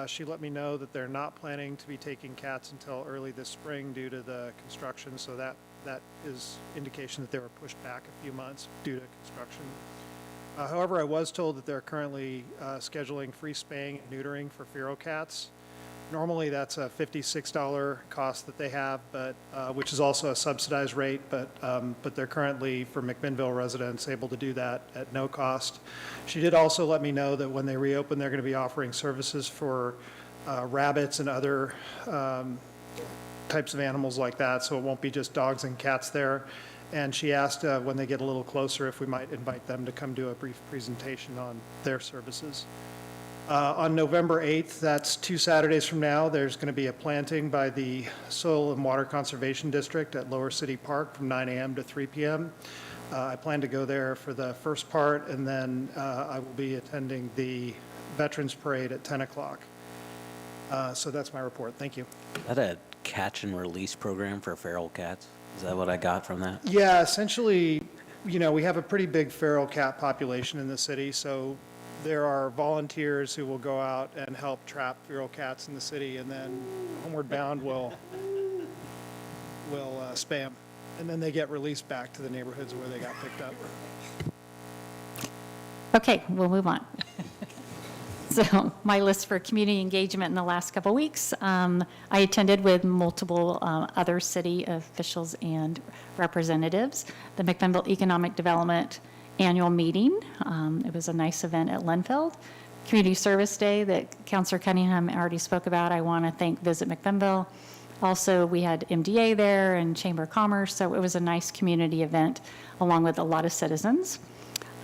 She let me know that they're not planning to be taking cats until early this spring due to the construction, so that is indication that they were pushed back a few months due to construction. However, I was told that they're currently scheduling free spaying and neutering for feral cats. Normally, that's a $56 cost that they have, but which is also a subsidized rate, but they're currently, for McMinnville residents, able to do that at no cost. She did also let me know that when they reopen, they're going to be offering services for rabbits and other types of animals like that, so it won't be just dogs and cats there. And she asked when they get a little closer if we might invite them to come do a brief presentation on their services. On November 8th, that's 2 Saturdays from now, there's going to be a planting by the Soil and Water Conservation District at Lower City Park from 9 a.m. to 3 p.m. I plan to go there for the first part, and then I will be attending the Veterans Parade at 10 o'clock. So that's my report. Thank you. Is that a catch and release program for feral cats? Is that what I got from that? Yeah, essentially, we have a pretty big feral cat population in the city, so there are volunteers who will go out and help trap feral cats in the city, and then Homeward Bound will spay them, and then they get released back to the neighborhoods where they got picked up. Okay, we'll move on. So my list for community engagement in the last couple of weeks, I attended with multiple other city officials and representatives, the McMinnville Economic Development Annual Meeting. It was a nice event at Lenfeld. Community Service Day that Councilor Cunningham already spoke about. I want to thank Visit McMinnville. Also, we had MDA there and Chamber of Commerce, so it was a nice community event along with a lot of citizens.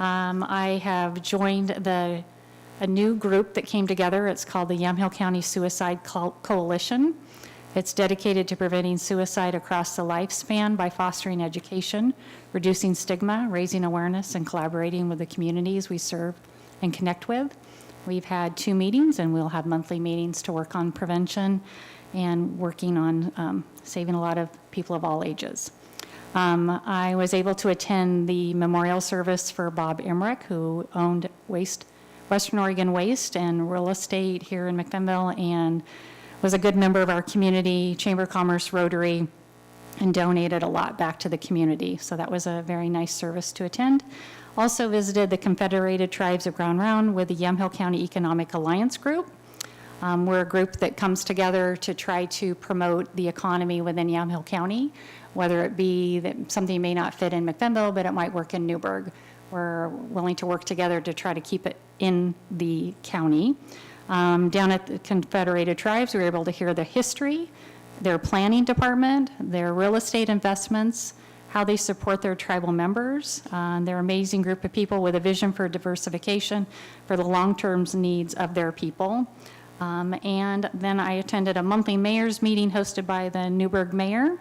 I have joined a new group that came together. It's called the Yamhill County Suicide Coalition. It's dedicated to preventing suicide across the lifespan by fostering education, reducing stigma, raising awareness, and collaborating with the communities we serve and connect with. We've had 2 meetings, and we'll have monthly meetings to work on prevention. and working on saving a lot of people of all ages. I was able to attend the memorial service for Bob Emmerich, who owned Western Oregon Waste and real estate here in McMinnville, and was a good member of our community, Chamber of Commerce, Rotary, and donated a lot back to the community. So that was a very nice service to attend. Also visited the Confederated Tribes of Ground Round with the Yamhill County Economic Alliance Group. We're a group that comes together to try to promote the economy within Yamhill County, whether it be that something may not fit in McMinnville, but it might work in Newburgh. We're willing to work together to try to keep it in the county. Down at the Confederated Tribes, we were able to hear the history, their planning department, their real estate investments, how they support their tribal members. They're an amazing group of people with a vision for diversification for the long-term needs of their people. And then I attended a monthly mayor's meeting hosted by the Newburgh mayor.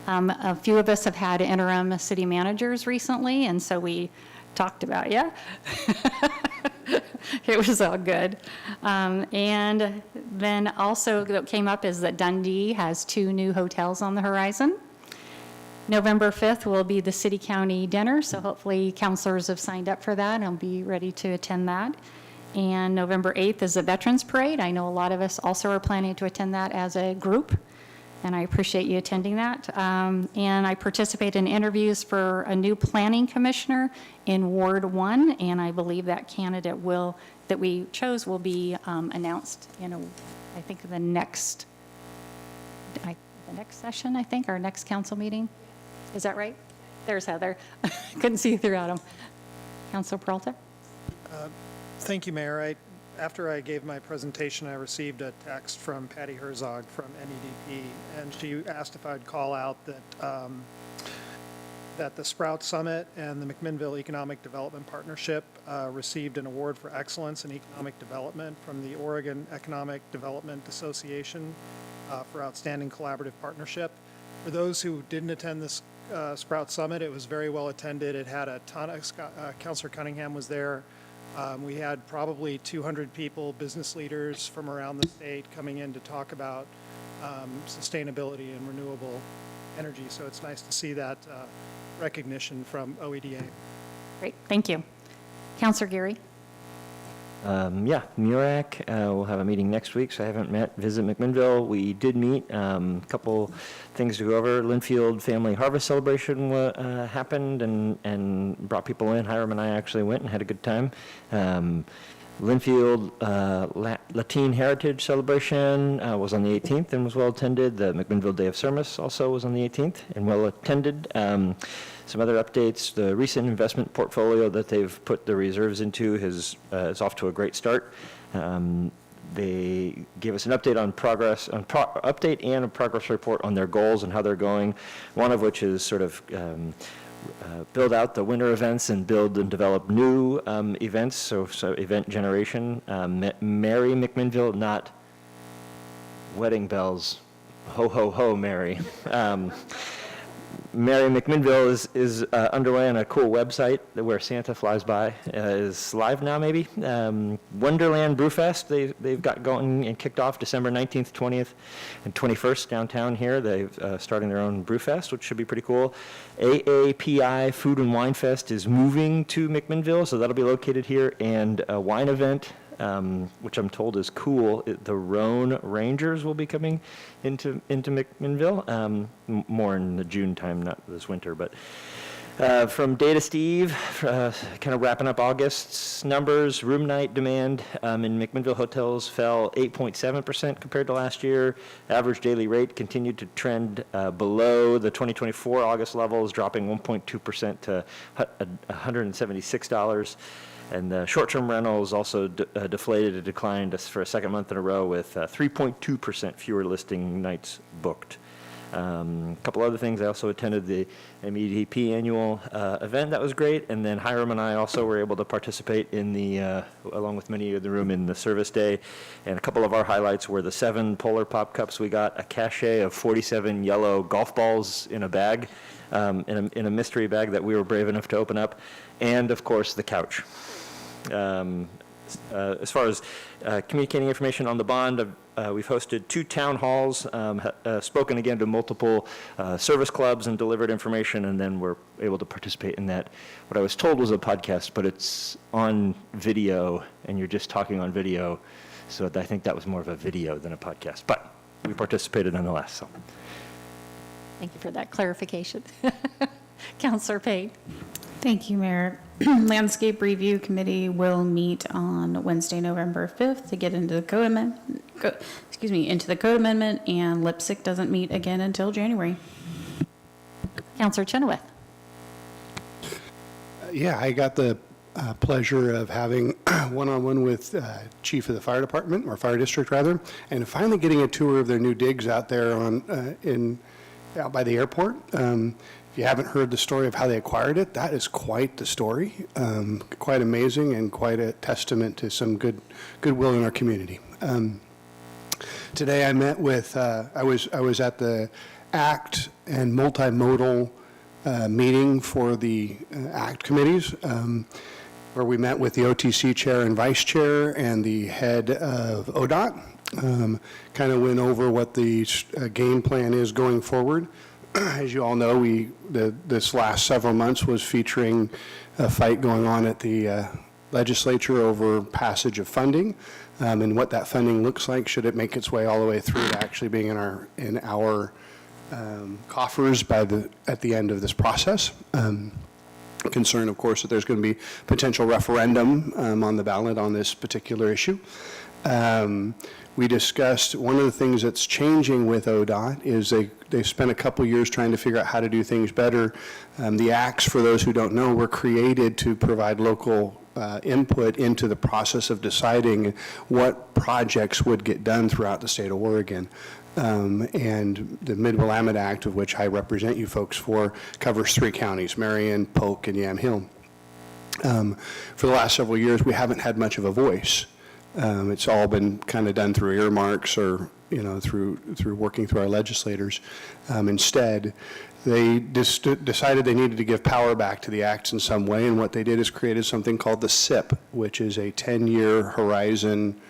A few of us have had interim city managers recently, and so we talked about, yeah. It was all good. And then also what came up is that Dundee has 2 new hotels on the horizon. November 5th will be the city-county dinner, so hopefully counselors have signed up for that and will be ready to attend that. And November 8th is the Veterans Parade. I know a lot of us also are planning to attend that as a group, and I appreciate you attending that. And I participate in interviews for a new planning commissioner in Ward 1, and I believe that candidate that we chose will be announced in, I think, the next session, I think, our next council meeting. Is that right? There's Heather. Couldn't see throughout them. Councilor Peralta? Thank you, Mayor. After I gave my presentation, I received a text from Patty Herzog from NEDP, and she asked if I'd call out that the Sprout Summit and the McMinnville Economic Development Partnership received an award for excellence in economic development from the Oregon Economic Development Association for outstanding collaborative partnership. For those who didn't attend this Sprout Summit, it was very well attended. It had a ton of, Councilor Cunningham was there. We had probably 200 people, business leaders from around the state coming in to talk about sustainability and renewable energy. So it's nice to see that recognition from OEDA. Great, thank you. Councilor Geary? Yeah, MURAC, we'll have a meeting next week, so I haven't met. Visit McMinnville, we did meet. A couple things to go over. Linfield Family Harvest Celebration happened and brought people in. Hiram and I actually went and had a good time. Linfield Latin Heritage Celebration was on the 18th and was well attended. The McMinnville Day of Service also was on the 18th and well attended. Some other updates, the recent investment portfolio that they've put the reserves into is off to a great start. They gave us an update on progress, update and a progress report on their goals and how they're going, one of which is sort of build out the winter events and build and develop new events, so event generation. Mary McMinnville, not wedding bells, ho, ho, ho, Mary. Mary McMinnville is underway on a cool website where Santa flies by. Is live now, maybe. Wonderland Brewfest, they've got going and kicked off December 19th, 20th, and 21st downtown here. They've starting their own Brewfest, which should be pretty cool. AAPI Food and Wine Fest is moving to McMinnville, so that'll be located here, and a wine event, which I'm told is cool. The Rhone Rangers will be coming into McMinnville, more in the June time, not this winter. But from Data Steve, kind of wrapping up August's numbers, room night demand in McMinnville hotels fell 8.7% compared to last year. Average daily rate continued to trend below the 2024 August levels, dropping 1.2% to $176. And the short-term rentals also deflated and declined for a second month in a row with 3.2% fewer listing nights booked. A couple other things, I also attended the MEDP annual event. That was great. And then Hiram and I also were able to participate in the, along with many of the room, in the service day. And a couple of our highlights were the 7 Polar Pop Cups. We got a cachet of 47 yellow golf balls in a bag, in a mystery bag that we were brave enough to open up. And of course, the couch. As far as communicating information on the bond, We've hosted 2 town halls, spoken again to multiple service clubs and delivered information, and then we're able to participate in that. What I was told was a podcast, but it's on video, and you're just talking on video. So I think that was more of a video than a podcast, but we participated nonetheless. So. Thank you for that clarification. Counselor Payne. Thank you, Mayor. Landscape Review Committee will meet on Wednesday, November 5th to get into the code amendment, into the code amendment, and LIPSIC doesn't meet again until January. Counselor Chenoweth. Yeah, I got the pleasure of having one-on-one with Chief of the Fire Department, or Fire District rather, and finally getting a tour of their new digs out there out by the airport. If you haven't heard the story of how they acquired it, that is quite the story, quite amazing, and quite a testament to some goodwill in our community. Today I met with, I was at the ACT and multimodal meeting for the ACT committees, where we met with the OTC chair and vice chair and the head of ODOT. Kind of went over what the game plan is going forward. As you all know, this last several months was featuring a fight going on at the legislature over passage of funding, and what that funding looks like should it make its way all the way through to actually being in our coffers at the end of this process. Concern, of course, that there's going to be potential referendum on the ballot on this particular issue. We discussed one of the things that's changing with ODOT is they spent a couple years trying to figure out how to do things better. The acts, for those who don't know, were created to provide local input into the process of deciding what projects would get done throughout the state of Oregon. And the Mid-Willamette Act, of which I represent you folks for, covers 3 counties, Marion, Polk, and Yamhill. For the last several years, we haven't had much of a voice. It's all been kind of done through earmarks or, through working through our legislators. Instead, they decided they needed to give power back to the acts in some way, and what they did is created something called the SIP, which is a 10-year horizon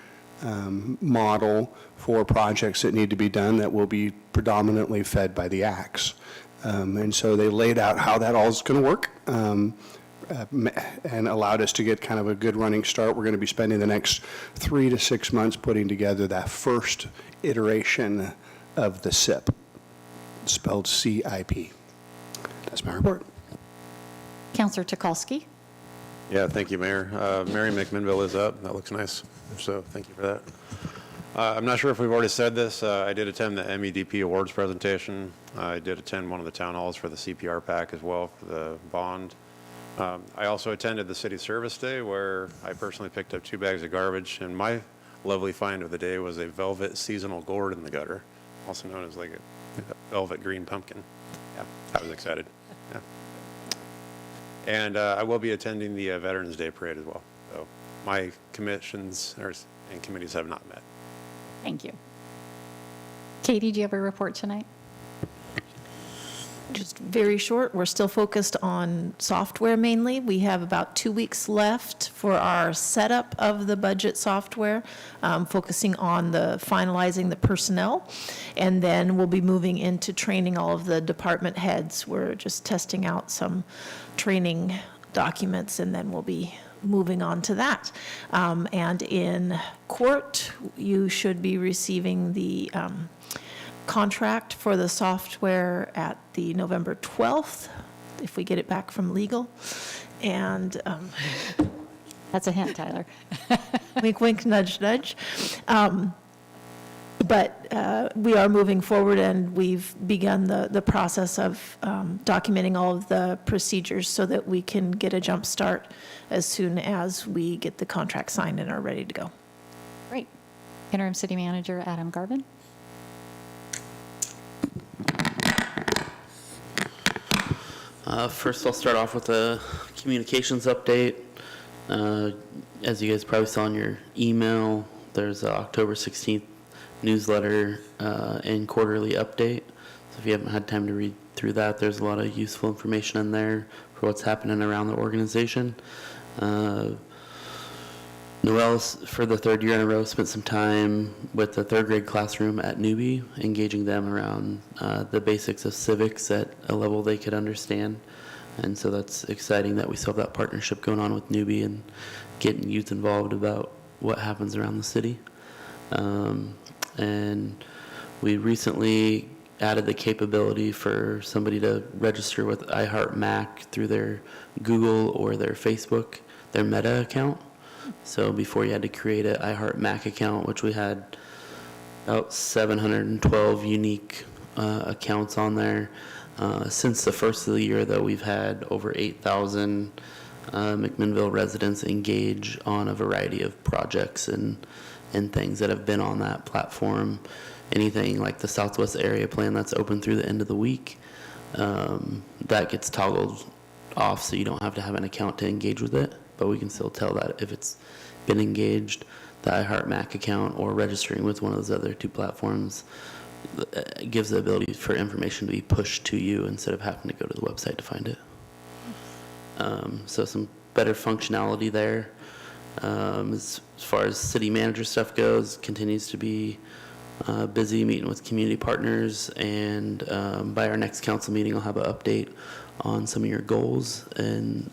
model for projects that need to be done that will be predominantly fed by the acts. And so they laid out how that all is going to work. And allowed us to get kind of a good running start. We're going to be spending the next 3 to 6 months putting together that first iteration of the SIP, spelled CIP. That's my report. Counselor Tukalski. Yeah, thank you, Mayor. Mary McMinnville is up. That looks nice. So thank you for that. I'm not sure if we've already said this. I did attend the MEDP awards presentation. I did attend one of the town halls for the CPR pack as well for the bond. I also attended the City Service Day, where I personally picked up 2 bags of garbage, and my lovely find of the day was a velvet seasonal gourd in the gutter, also known as like a velvet green pumpkin. Yeah, I was excited. Yeah. And I will be attending the Veterans Day Parade as well. So my commissions and committees have not met. Thank you. Katie, do you have a report tonight? Just very short, we're still focused on software mainly. We have about 2 weeks left for our setup of the budget software, focusing on finalizing the personnel, and then we'll be moving into training all of the department heads. We're just testing out some training documents, and then we'll be moving on to that. And in court, you should be receiving the contract for the software at the November 12th, if we get it back from legal. And that's a hint, Tyler. Wink, wink, nudge, nudge. But we are moving forward, and we've begun the process of documenting all of the procedures so that we can get a jump start as soon as we get the contract signed and are ready to go. Great. Interim City Manager Adam Garvin. First, I'll start off with a communications update. As you guys probably saw in your email, there's an October 16th newsletter and quarterly update. So if you haven't had time to read through that, there's a lot of useful information in there for what's happening around the organization. Noelle's, for the third year in a row, spent some time with the third grade classroom at Newbie, engaging them around the basics of civics at a level they could understand. And so that's exciting that we still have that partnership going on with Newbie and getting youth involved about what happens around the city. And we recently added the capability for somebody to register with iHeart Mac through their Google or their Facebook, their Meta account. So before you had to create an iHeart Mac account, which we had about 712 unique accounts on there. Since the first of the year, though, we've had over 8,000 McMinnville residents engage on a variety of projects and things that have been on that platform. Anything like the Southwest Area Plan that's open through the end of the week, that gets toggled off so you don't have to have an account to engage with it, but we can still tell that if it's been engaged. The iHeart Mac account or registering with one of those other two platforms gives the ability for information to be pushed to you instead of having to go to the website to find it. So some better functionality there. As far as city manager stuff goes, continues to be busy meeting with community partners, and by our next council meeting I'll have an update on some of your goals and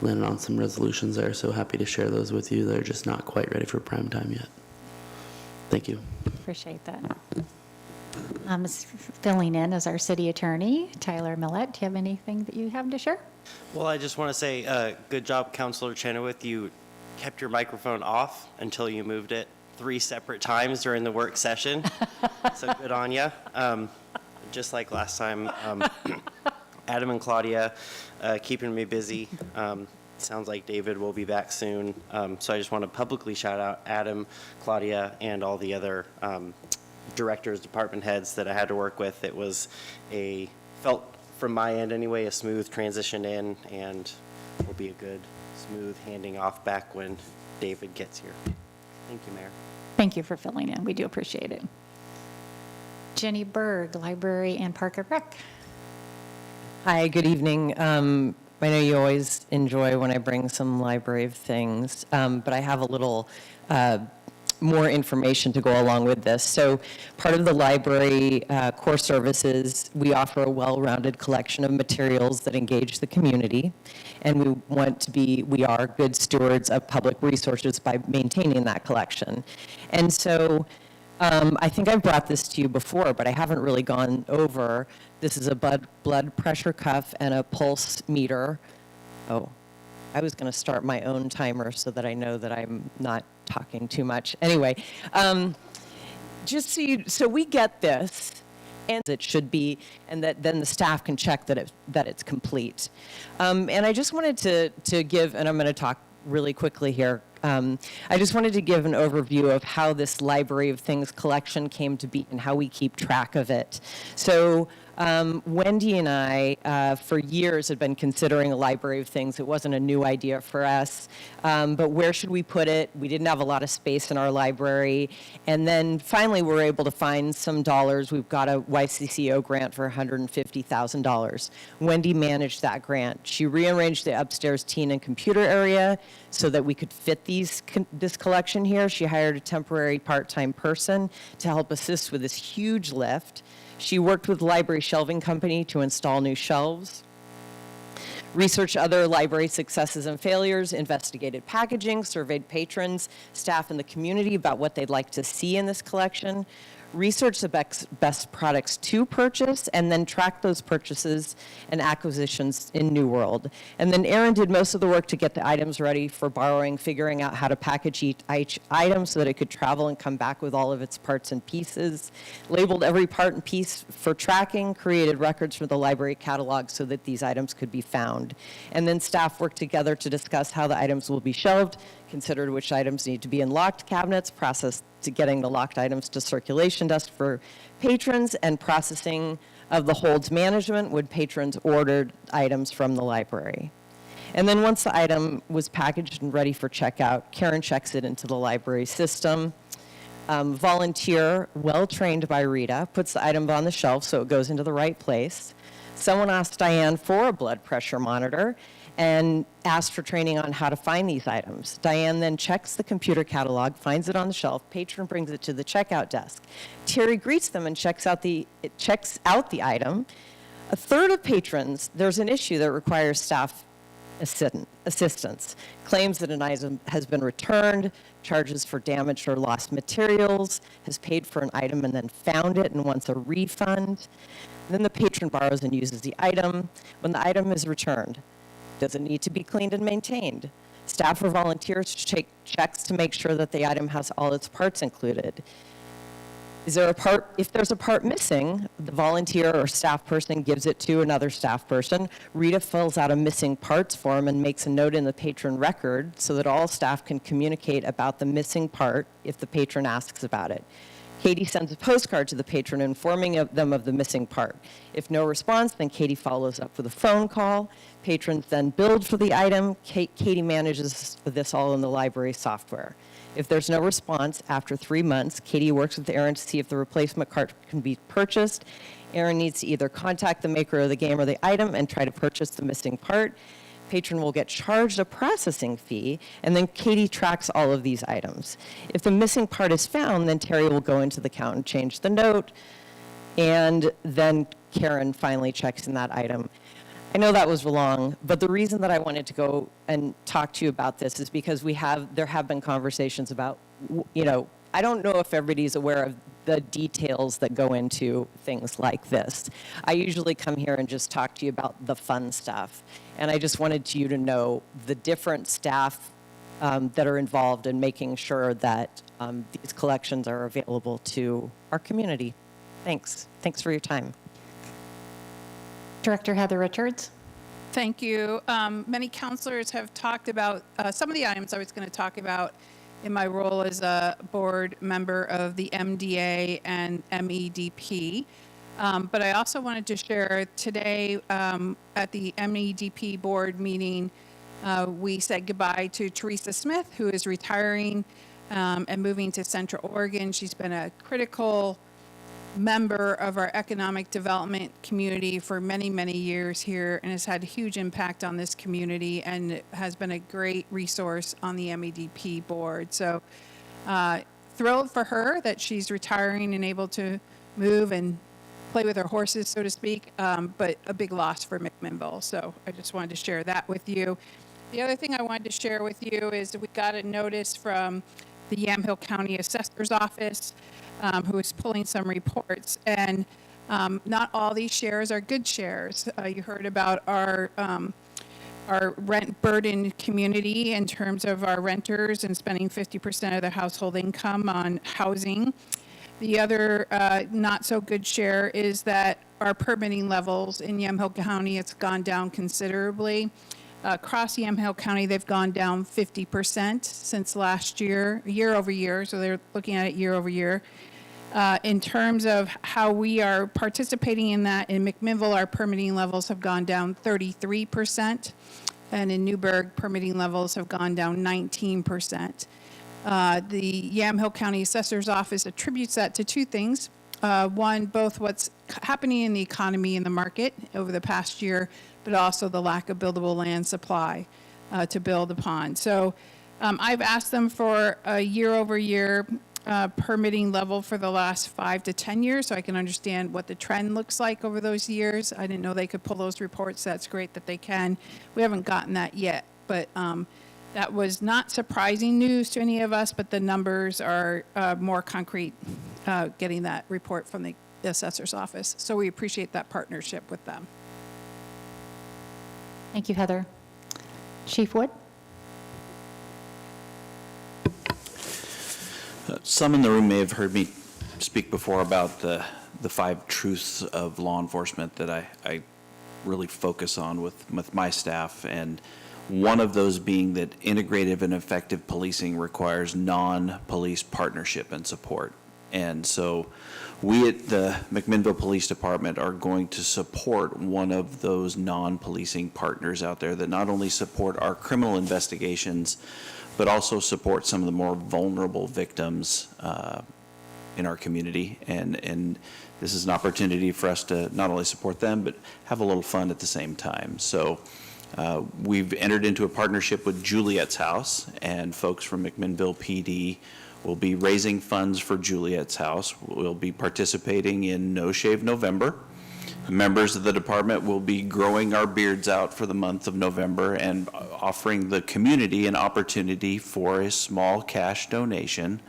landing on some resolutions there, so happy to share those with you. They're just not quite ready for prime time yet. Thank you. Appreciate that. Filling in as our city attorney, Tyler Millett. Do you have anything that you have to share? Well, I just want to say, good job, Councilor Chenoweth. You kept your microphone off until you moved it 3 separate times during the work session. So good on you. Just like last time, Adam and Claudia keeping me busy. Sounds like David will be back soon. So I just want to publicly shout out Adam, Claudia, and all the other directors, department heads that I had to work with. It was felt from my end anyway, a smooth transition in, and will be a good, smooth handing off back when David gets here. Thank you, Mayor. Thank you for filling in. We do appreciate it. Jenny Berg, Library and Park and Rec. Hi, good evening. I know you always enjoy when I bring some library things, but I have a little more information to go along with this. So part of the library core services, we offer a well-rounded collection of materials that engage the community, and we are good stewards of public resources by maintaining that collection. And so I think I've brought this to you before, but I haven't really gone over. This is a blood pressure cuff and a pulse meter. Oh, I was going to start my own timer so that I know that I'm not talking too much. Anyway, just so we get this, and it should be, and that then the staff can check that it's complete. And I just wanted to give, and I'm going to talk really quickly here. I just wanted to give an overview of how this Library of Things collection came to be and how we keep track of it. So Wendy and I, for years, had been considering a Library of Things. It wasn't a new idea for us, but where should we put it? We didn't have a lot of space in our library, and then finally we were able to find some dollars. We've got a YCCO grant for $150,000. Wendy managed that grant. She rearranged the upstairs teen and computer area so that we could fit this collection here. She hired a temporary part-time person to help assist with this huge lift. She worked with the library shelving company to install new shelves, researched other library successes and failures, investigated packaging, surveyed patrons, staff, and the community about what they'd like to see in this collection, researched the best products to purchase, and then tracked those purchases and acquisitions in New World. And then Erin did most of the work to get the items ready for borrowing, figuring out how to package each item so that it could travel and come back with all of its parts and pieces, labeled every part and piece for tracking, created records for the library catalog so that these items could be found. And then staff worked together to discuss how the items will be shelved, considered which items need to be in locked cabinets, processed to getting the locked items to circulation desk for patrons, and processing of the holds management when patrons ordered items from the library. And then once the item was packaged and ready for checkout, Karen checks it into the library system. Volunteer, well trained by Rita, puts the item on the shelf so it goes into the right place. Someone asked Diane for a blood pressure monitor and asked for training on how to find these items. Diane then checks the computer catalog, finds it on the shelf, patron brings it to the checkout desk. Terry greets them and checks out the item. A third of patrons, there's an issue that requires staff assistance, claims that an item has been returned, charges for damaged or lost materials, has paid for an item and then found it and wants a refund. Then the patron borrows and uses the item. When the item is returned, does it need to be cleaned and maintained? Staff or volunteers take checks to make sure that the item has all its parts included. If there's a part missing, the volunteer or staff person gives it to another staff person. Rita fills out a missing parts form and makes a note in the patron record so that all staff can communicate about the missing part if the patron asks about it. Katie sends a postcard to the patron informing them of the missing part. If no response, then Katie follows up with a phone call. Patrons then billed for the item. Katie manages this all in the library software. If there's no response after 3 months, Katie works with Aaron to see if the replacement cart can be purchased. Aaron needs to either contact the maker of the game or the item and try to purchase the missing part. Patron will get charged a processing fee, and then Katie tracks all of these items. If the missing part is found, then Terry will go into the count and change the note, and then Karen finally checks in that item. I know that was long, but the reason that I wanted to go and talk to you about this is because there have been conversations about, I don't know if everybody's aware of the details that go into things like this. I usually come here and just talk to you about the fun stuff. And I just wanted you to know the different staff that are involved in making sure that these collections are available to our community. Thanks. Thanks for your time. Director Heather Richards. Thank you. Many counselors have talked about some of the items I was going to talk about in my role as a board member of the MDA and MEDP. But I also wanted to share today at the MEDP board meeting, we said goodbye to Teresa Smith, who is retiring and moving to Central Oregon. She's been a critical member of our economic development community for many, many years here and has had a huge impact on this community and has been a great resource on the MEDP board. So thrilled for her that she's retiring and able to move and play with her horses, so to speak, but a big loss for McMinnville. So I just wanted to share that with you. The other thing I wanted to share with you is we got a notice from the Yamhill County Assessor's Office who is pulling some reports, and not all these shares are good shares. You heard about our rent burden community in terms of our renters and spending 50% of their household income on housing. The other not so good share is that our permitting levels in Yamhill County, it's gone down considerably. Across Yamhill County, they've gone down 50% since last year, year over year, so they're looking at it year over year. In terms of how we are participating in that, in McMinnville, our permitting levels have gone down 33%, and in Newburgh, permitting levels have gone down 19%. The Yamhill County Assessor's Office attributes that to two things. One, both what's happening in the economy and the market over the past year, but also the lack of buildable land supply to build upon. So I've asked them for a year-over-year permitting level for the last 5 to 10 years so I can understand what the trend looks like over those years. I didn't know they could pull those reports. That's great that they can. We haven't gotten that yet, but that was not surprising news to any of us, but the numbers are more concrete getting that report from the assessor's office. So we appreciate that partnership with them. Thank you, Heather. Chief Wood? Some in the room may have heard me speak before about the 5 truths of law enforcement that I really focus on with my staff, and one of those being that integrative and effective policing requires non-police partnership and support. And so we at the McMinnville Police Department are going to support one of those non-policing partners out there that not only support our criminal investigations, but also support some of the more vulnerable victims in our community. And this is an opportunity for us to not only support them, but have a little fun at the same time. So we've entered into a partnership with Juliet's House, and folks from McMinnville PD will be raising funds for Juliet's House. We'll be participating in No Shave November. Members of the department will be growing our beards out for the month of November and offering the community an opportunity for a small cash donation.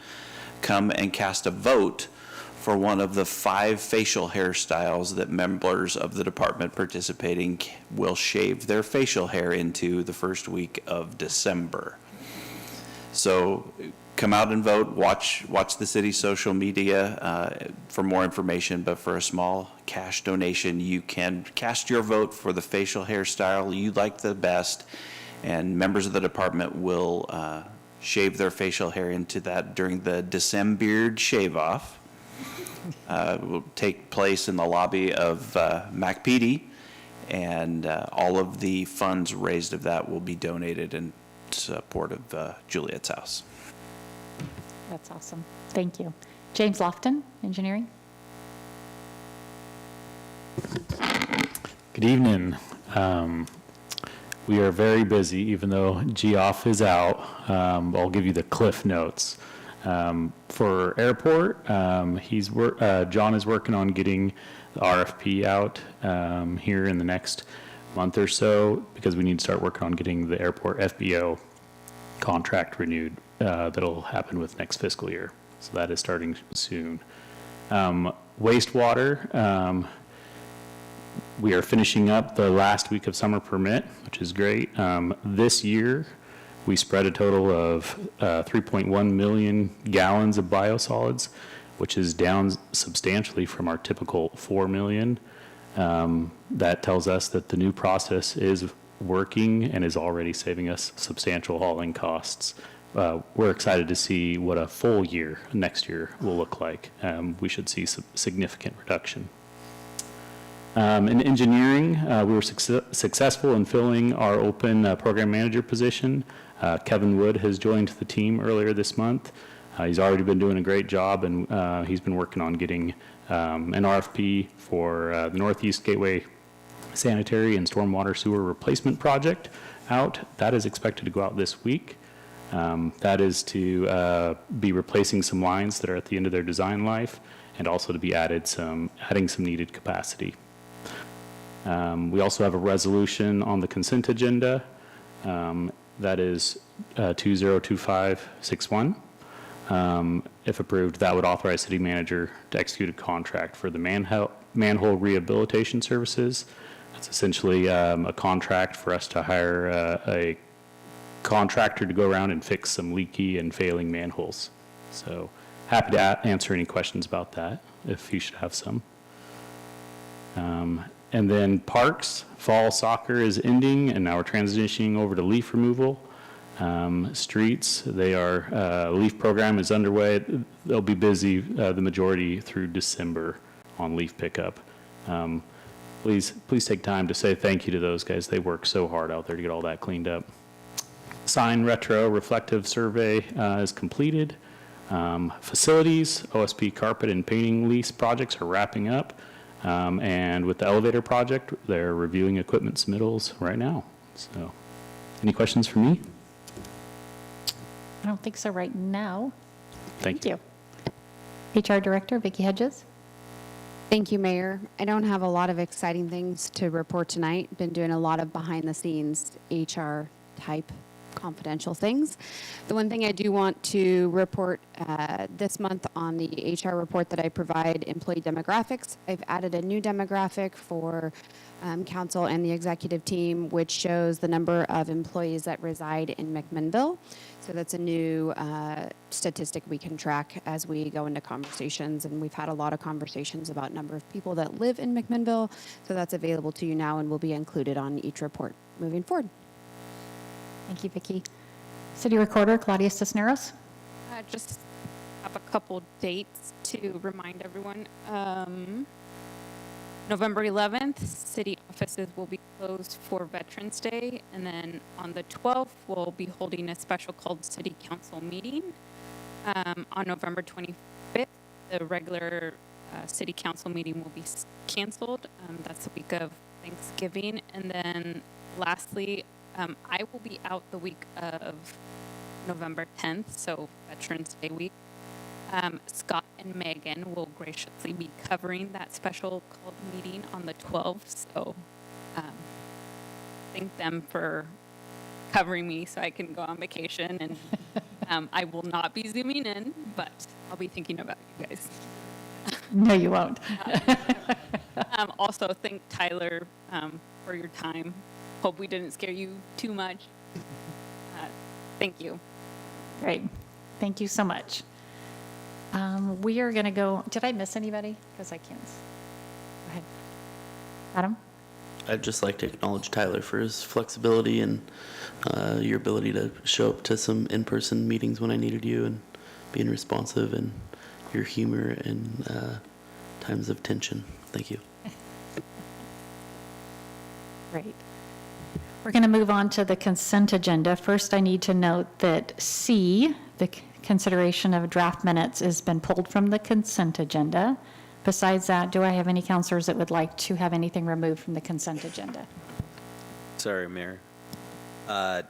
Come and cast a vote for one of the 5 facial hairstyles that members of the department participating will shave their facial hair into the first week of December. So come out and vote, watch the city's social media for more information, but for a small cash donation, you can cast your vote for the facial hairstyle you like the best, and members of the department will shave their facial hair into that during the December shave-off. It will take place in the lobby of MacPD, and all of the funds raised of that will be donated in support of Juliet's House. That's awesome. Thank you. James Lofton, Engineering. Good evening. We are very busy, even though Geoff is out. I'll give you the cliff notes. For airport, John is working on getting the RFP out here in the next month or so, because we need to start working on getting the airport FBO contract renewed. That'll happen with next fiscal year. So that is starting soon. Wastewater, we are finishing up the last week of summer permit, which is great. This year, we spread a total of 3.1 million gallons of biosolids, which is down substantially from our typical 4 million. That tells us that the new process is working and is already saving us substantial hauling costs. We're excited to see what a full year next year will look like. We should see some significant reduction. In engineering, we were successful in filling our open program manager position. Kevin Wood has joined the team earlier this month. He's already been doing a great job, and he's been working on getting an RFP for the Northeast Gateway Sanitary and Stormwater Sewer Replacement Project out. That is expected to go out this week. That is to be replacing some lines that are at the end of their design life, and also to be adding some needed capacity. We also have a resolution on the consent agenda. That is 202561. If approved, that would authorize city manager to execute a contract for the manhole rehabilitation services. That's essentially a contract for us to hire a contractor to go around and fix some leaky and failing manholes. So happy to answer any questions about that if you should have some. And then parks, fall soccer is ending, and now we're transitioning over to leaf removal. Streets, leaf program is underway. They'll be busy the majority through December on leaf pickup. Please take time to say thank you to those guys. They work so hard out there to get all that cleaned up. Sign retro reflective survey is completed. Facilities, OSP carpet and painting lease projects are wrapping up. And with the elevator project, they're reviewing equipment submittals right now. So, any questions for me? I don't think so right now. Thank you. HR Director, Vicki Hedges. Thank you, Mayor. I don't have a lot of exciting things to report tonight. Been doing a lot of behind-the-scenes HR type confidential things. The one thing I do want to report this month on the HR report that I provide, employee demographics, I've added a new demographic for council and the executive team, which shows the number of employees that reside in McMinnville. So that's a new statistic we can track as we go into conversations, and we've had a lot of conversations about number of people that live in McMinnville, so that's available to you now and will be included on each report moving forward. Thank you, Vicki. City Recorder, Claudia Cisneros. Just have a couple dates to remind everyone. November 11th, city offices will be closed for Veterans Day, and then on the 12th, we'll be holding a special called City Council meeting. On November 25th, the regular city council meeting will be canceled. That's the week of Thanksgiving. And then lastly, I will be out the week of November 10th, so Veterans Day week. Scott and Megan will graciously be covering that special called meeting on the 12th. So thank them for covering me so I can go on vacation. And I will not be Zooming in, but I'll be thinking about you guys. No, you won't. Also, thank Tyler for your time. Hope we didn't scare you too much. Thank you. Great. Thank you so much. We are going to go, did I miss anybody? Because I can't. Go ahead. Adam? I'd just like to acknowledge Tyler for his flexibility and your ability to show up to some in-person meetings when I needed you, and being responsive, and your humor in times of tension. Thank you. Great. We're going to move on to the consent agenda. First, I need to note that C, the consideration of draft minutes, has been pulled from the consent agenda. Besides that, do I have any counselors that would like to have anything removed from the consent agenda? Sorry, Mayor. That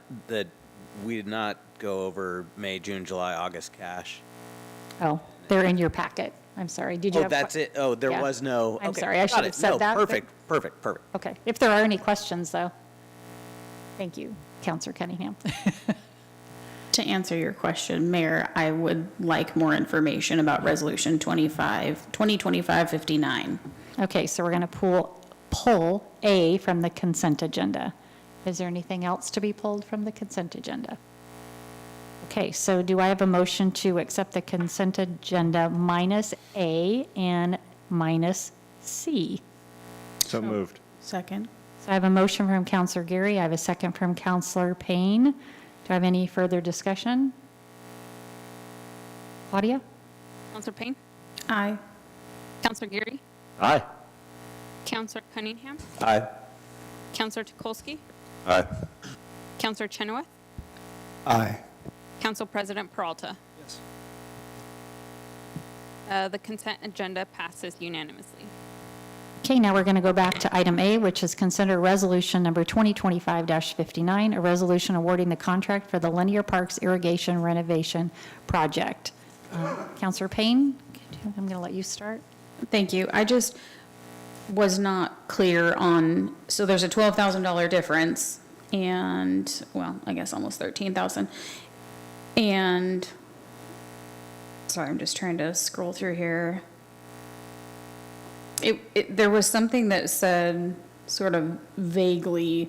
we did not go over May, June, July, August cash. Oh, they're in your packet. I'm sorry. Did you Oh, have? that's it? Oh, there Yeah. was no. I'm okay, sorry. I got should have it. said No, that. but- Perfect. Okay. If there are any questions, though. Thank you, Counselor Cunningham. To answer your question, Mayor, I would like more information about Resolution 2025-59. Okay, so we're going to pull A from the consent agenda. Is there anything else to be pulled from the consent agenda? Okay, so do I have a motion to accept the consent agenda minus A and minus C? So moved. Second. So I have a motion from Counselor Gary. I have a second from Counselor Payne. Do I have any further discussion? Claudia? Counselor Payne? Aye. Counselor Geary? Aye. Counselor Cunningham? Aye. Counselor Tukolsky? Aye. Counselor Chenoweth? Aye. Council President Peralta? Yes. The consent agenda passes unanimously. Okay, now we're going to go back to item A, which is consider resolution number 2025-59, a resolution awarding the contract for the Linear Parks Irrigation Renovation Project. Counselor Payne, I'm going to let you start. Thank you. I just was not clear on, so there's a $12,000 difference and, well, I guess almost 13,000. And, sorry, I'm just trying to scroll through here. There was something that said sort of vaguely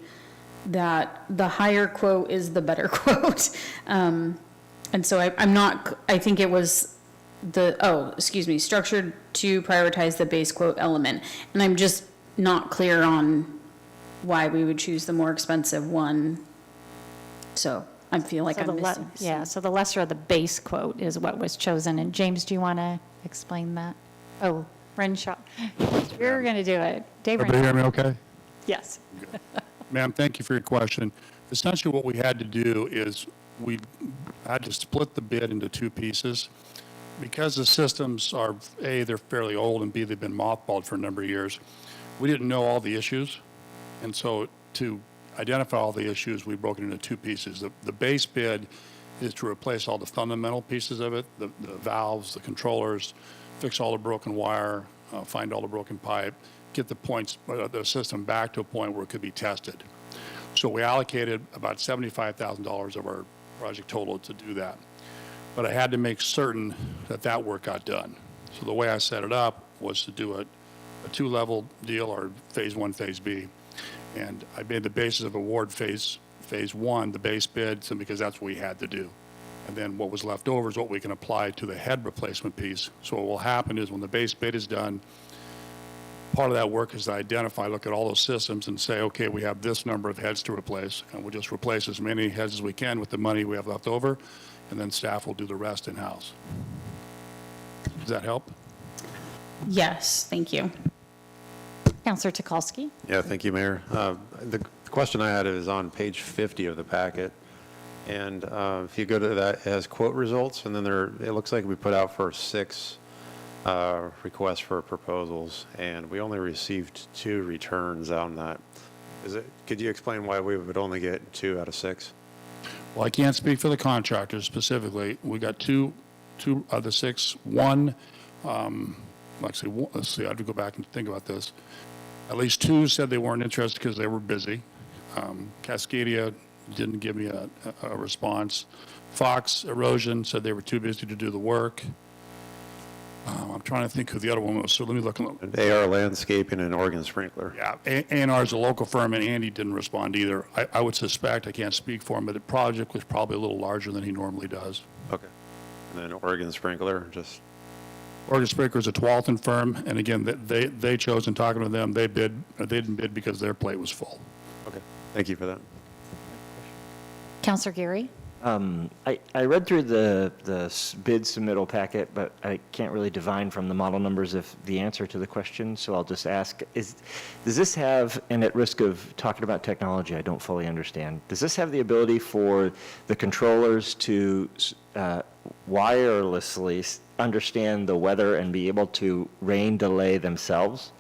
that the higher quote is the better quote. And so I'm not, I think it was structured to prioritize the base quote element. And I'm just not clear on why we would choose the more expensive one. So I feel like I'm missing. Yeah, so the lesser of the base quote is what was chosen. And James, do you want to explain that? Oh, Renshaw. You're going to do it. Dave Everybody hear me Renshaw. okay? Yes. Ma'am, thank you for your question. Essentially, what we had to do is we had to split the bid into two pieces. Because the systems are, A, they're fairly old, and B, they've been mothballed for a number of years, we didn't know all the issues. And so to identify all the issues, we broke it into two pieces. The base bid is to replace all the fundamental pieces of it, the valves, the controllers, fix all the broken wire, find all the broken pipe, get the system back to a point where it could be tested. So we allocated about $75,000 of our project total to do that. But I had to make certain that that work got done. So the way I set it up was to do a two-level deal, or phase one, phase B. And I made the basis of award phase one, the base bid, so because that's what we had to do. And then what was left over is what we can apply to the head replacement piece. So what will happen is when the base bid is done, part of that work is to identify, look at all those systems and say, okay, we have this number of heads to replace, and we'll just replace as many heads as we can with the money we have left over, and then staff will do the rest in-house. Does that help? Yes, thank you. Counselor Tukolsky. Yeah, thank you, Mayor. The question I had is on page 50 of the packet. And if you go to that, it has quote results, and then it looks like we put out for 6 request for proposals, and we only received 2 returns on that. Could you explain why we would only get 2 out of 6? Well, I can't speak for the contractors specifically. We got two of the 6. One, actually, let's see, I have to go back and think about this. At least 2 said they weren't interested because they were busy. Cascadia didn't give me a response. Fox Erosion said they were too busy to do the work. I'm trying to think who the other one was, so let me look. AR Landscaping and Oregon Sprinkler. Yeah, A&R is a local firm, and Andy didn't respond either. I would suspect, I can't speak for him, but the project was probably a little larger than he normally does. Okay. And then Oregon Sprinkler, just... Oregon Sprinkler is a Tualatin firm, and again, they chose, in talking to them, they didn't bid because their plate was full. Okay, thank you for that. Counselor Geary? I read through the bid submittal packet, but I can't really divine from the model numbers if the answer to the question, so I'll just ask, does this have, and at risk of talking about technology I don't fully understand, does this have the ability for the controllers to wirelessly understand the weather and be able to rain delay themselves?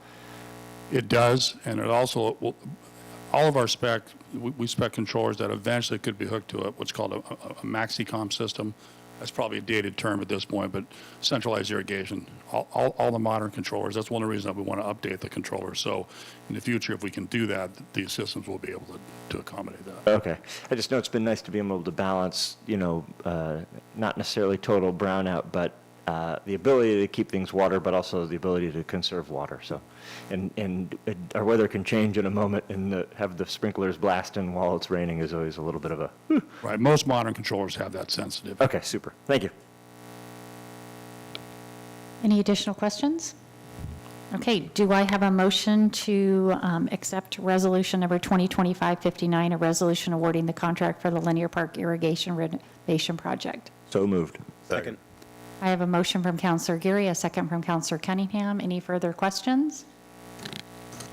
It does, and it also, all of our spec, we spec controllers that eventually could be hooked to what's called a MaxiCom system. That's probably a dated term at this point, but centralized irrigation. All the modern controllers, that's one of the reasons that we want to update the controllers. So in the future, if we can do that, these systems will be able to accommodate that. Okay. I just know it's been nice to be able to balance, not necessarily total brownout, but the ability to keep things water, but also the ability to conserve water. So, and our weather can change in a moment, and have the sprinklers blasting while it's raining is always a little bit of a... Right. Most modern controllers have that sensitive. Okay, super. Thank you. Any additional questions? Okay, do I have a motion to accept resolution number 2025-59, a resolution awarding the contract for the Linear Park Irrigation Renovation Project? So moved. Second. I have a motion from Counselor Geary, a second from Counselor Cunningham. Any further questions?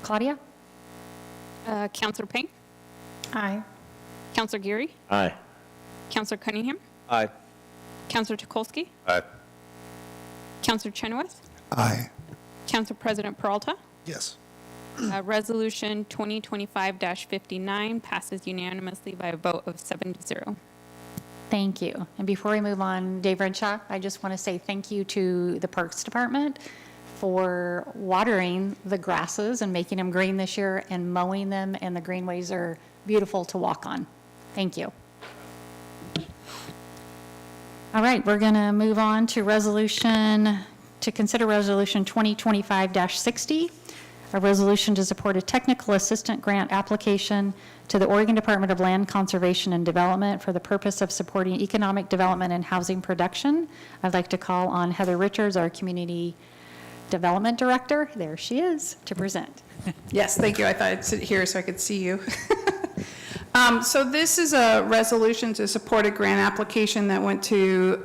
Claudia? Counselor Payne? Aye. Counselor Geary? Aye. Counselor Cunningham? Aye. Counselor Tukolsky? Aye. Counselor Chenoweth? Aye. Council President Peralta? Yes. Resolution 2025-59 passes unanimously by a vote of 7-0. Thank you. And before we move on, Dave Renshaw, I just want to say thank you to the Parks Department for watering the grasses and making them green this year and mowing them, and the greenways are beautiful to walk on. Thank you. All right, we're going to move on to consider resolution 2025-60, a resolution to support a technical assistant grant application to the Oregon Department of Land Conservation and Development for the purpose of supporting economic development and housing production. I'd like to call on Heather Richards, our Community Development Director, there she is, to present. Yes, thank you. I thought I'd sit here so I could see you. So this is a resolution to support a grant application that went to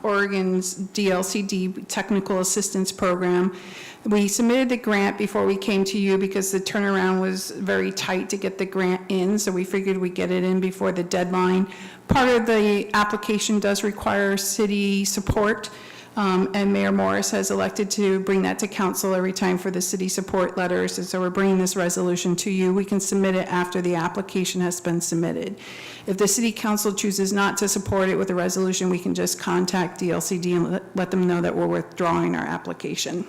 Oregon's DLCD Technical Assistance Program. We submitted the grant before we came to you because the turnaround was very tight to get the grant in, so we figured we'd get it in before the deadline. Part of the application does require city support, and Mayor Morris has elected to bring that to council every time for the city support letters, and so we're bringing this resolution to you. We can submit it after the application has been submitted. If the city council chooses not to support it with a resolution, we can just contact DLCD and let them know that we're withdrawing our application.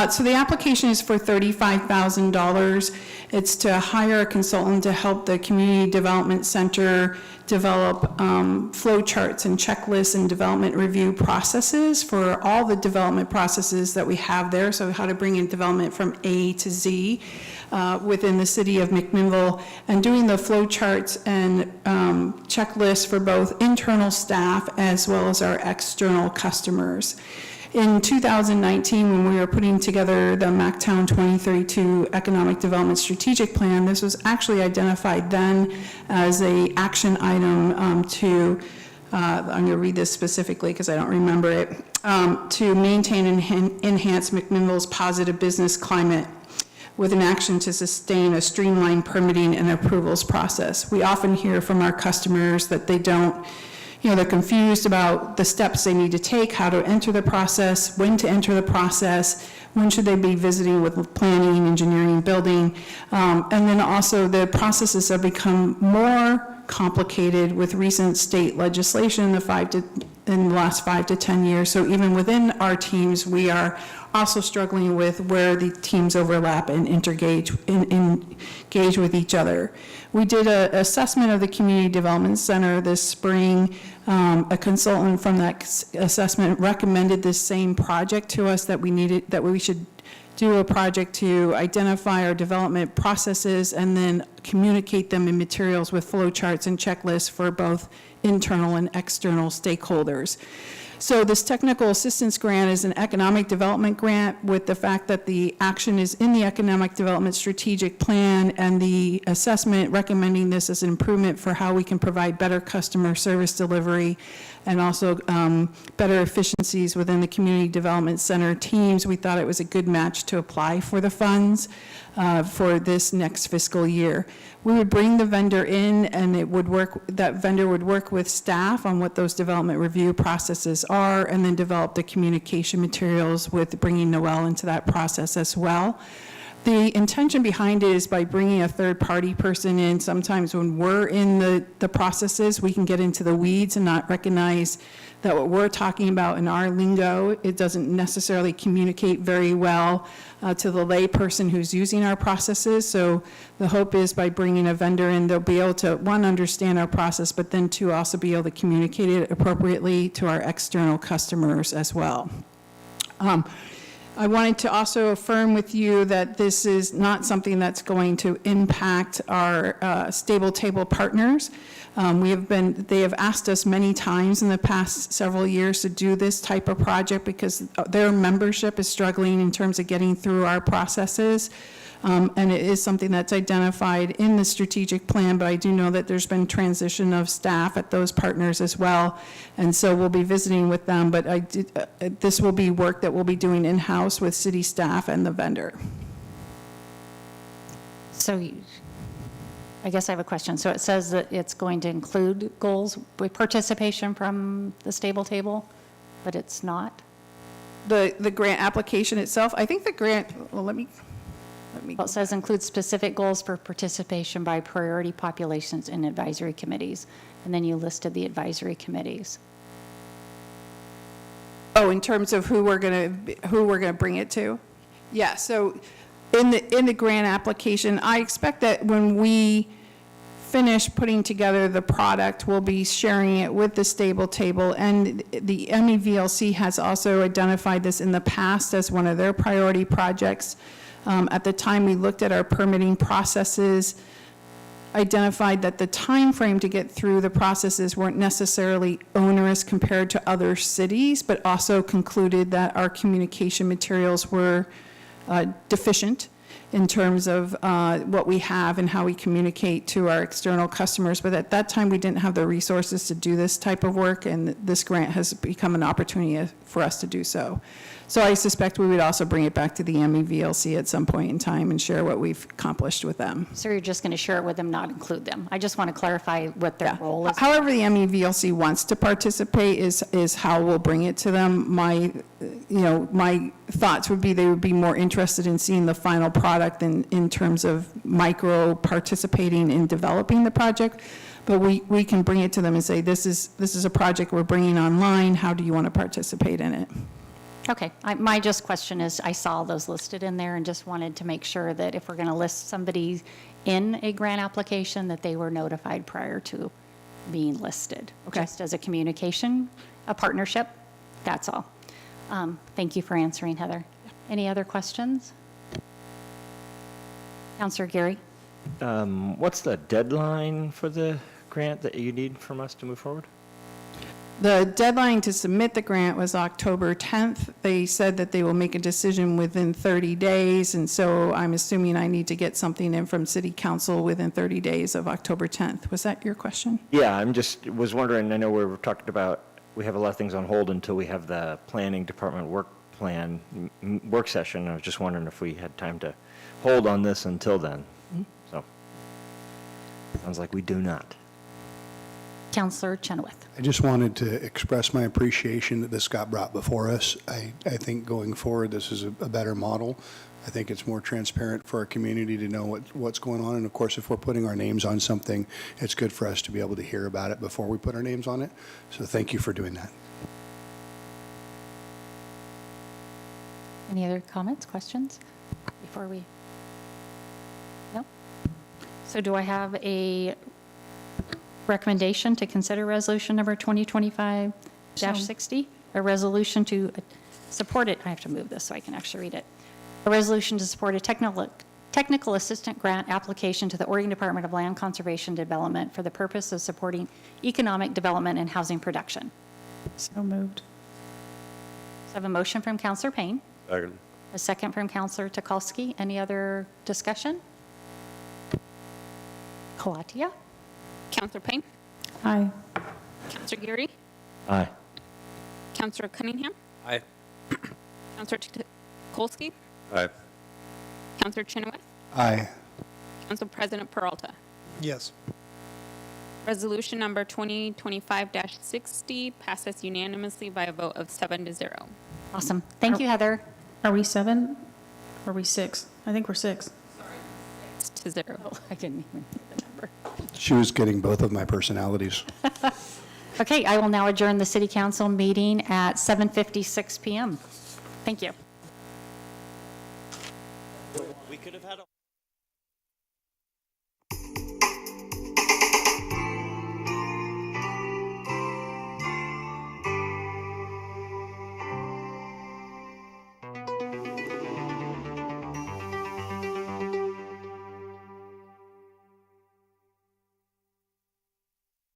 So the application is for $35,000. It's to hire a consultant to help the Community Development Center develop flow charts and checklists and development review processes for all the development processes that we have there. So how to bring in development from A to Z within the city of McMinnville, and doing the flow charts and checklists for both internal staff as well as our external customers. In 2019, when we were putting together the MacTown 2032 Economic Development Strategic Plan, this was actually identified then as an action item I'm going to read this specifically because I don't remember it, to maintain and enhance McMinnville's positive business climate with an action to sustain a streamlined permitting and approvals process. We often hear from our customers that they don't they're confused about the steps they need to take, how to enter the process, when to enter the process, when should they be visiting with planning, engineering, building. And then also the processes have become more complicated with recent state legislation in the last 5 to 10 years. So even within our teams, we are also struggling with where the teams overlap and engage with each other. We did an assessment of the Community Development Center this spring. A consultant from that assessment recommended this same project to us, that we should do a project to identify our development processes and then communicate them in materials with flow charts and checklists for both internal and external stakeholders. So this technical assistance grant is an economic development grant, with the fact that the action is in the economic development strategic plan, and the assessment recommending this as an improvement for how we can provide better customer service delivery and also better efficiencies within the Community Development Center teams. We thought it was a good match to apply for the funds for this next fiscal year. We would bring the vendor in, and that vendor would work with staff on what those development review processes are, and then develop the communication materials with bringing Noel into that process as well. The intention behind it is, by bringing a third-party person in, sometimes when we're in the processes, we can get into the weeds and not recognize that what we're talking about in our lingo, it doesn't necessarily communicate very well to the lay person who's using our processes. So the hope is, by bringing a vendor in, they'll be able to, one, understand our process, but then two, also be able to communicate it appropriately to our external customers as well. I wanted to also affirm with you that this is not something that's going to impact our stable table partners. They have asked us many times in the past several years to do this type of project because their membership is struggling in terms of getting through our processes. And it is something that's identified in the strategic plan, but I do know that there's been transition of staff at those partners as well. And so we'll be visiting with them, but this will be work that we'll be doing in-house with city staff and the vendor. So I guess I have a question. So it says that it's going to include goals with participation from the stable table, but it's not? The grant application itself, I think the grant, well, let me. Well, it says include specific goals for participation by priority populations in advisory committees, and then you listed the advisory committees. Oh, in terms of who we're gonna bring it to? Yeah, so in the grant application, I expect that when we finish putting together the product, we'll be sharing it with the stable table, and the MEVLC has also identified this in the past as one of their priority projects. At the time we looked at our permitting processes, identified that the time frame to get through the processes weren't necessarily onerous compared to other cities, but also concluded that our communication materials were deficient in terms of what we have and how we communicate to our external customers. But at that time, we didn't have the resources to do this type of work, and this grant has become an opportunity for us to do so. So I suspect we would also bring it back to the MEVLC at some point in time and share what we've accomplished with them. So you're just going to share it with them, not include them? I just want to clarify what their role is. However the MEVLC wants to participate is how we'll bring it to them. My thoughts would be they would be more interested in seeing the final product in terms of micro participating in developing the project. But we can bring it to them and say, this is a project we're bringing online. How do you want to participate in it? Okay, my just question is, I saw those listed in there and just wanted to make sure that if we're going to list somebody in a grant application, that they were notified prior to being listed. Okay. Just as a communication, a partnership, that's all. Thank you for answering, Heather. Any other questions? Councilor Gary? What's the deadline for the grant that you need from us to move forward? The deadline to submit the grant was October 10th. They said that they will make a decision within 30 days, and so I'm assuming I need to get something in from City Council within 30 days of October 10th. Was that your question? Yeah, was wondering, I know we were talking about, we have a lot of things on hold until we have the planning department work session. I was just wondering if we had time to hold on this until then. So, sounds like we do not. Counselor Chenoweth. I just wanted to express my appreciation that this got brought before us. I think going forward, this is a better model. I think it's more transparent for our community to know what's going on. And of course, if we're putting our names on something, it's good for us to be able to hear about it before we put our names on it. So thank you for doing that. Any other comments, questions before we? No? So do I have a recommendation to consider resolution number 2025-60? A resolution to support it, I have to move this so I can actually read it. A resolution to support a technical assistant grant application to the Oregon Department of Land Conservation Development for the purpose of supporting economic development and housing production. So moved. So I have a motion from Counselor Payne. Second. A second from Counselor Tukalski. Any other discussion? Kalatia? Counselor Payne, Aye. Counselor Geary, Aye. Counselor Cunningham, Aye. Counselor Tukolski, Aye. Counselor Chenoweth, Aye. Council President Peralta. Yes. Resolution number 2025-60 passes unanimously by a vote of 7-0. Awesome. Thank you, Heather. Are we 7? Or are we 6? I think we're 6. 6-0. Oh, I didn't even get the number. She was getting both of my personalities. Okay, I will now adjourn the city council meeting at 7:56 PM. Thank you. We could have had a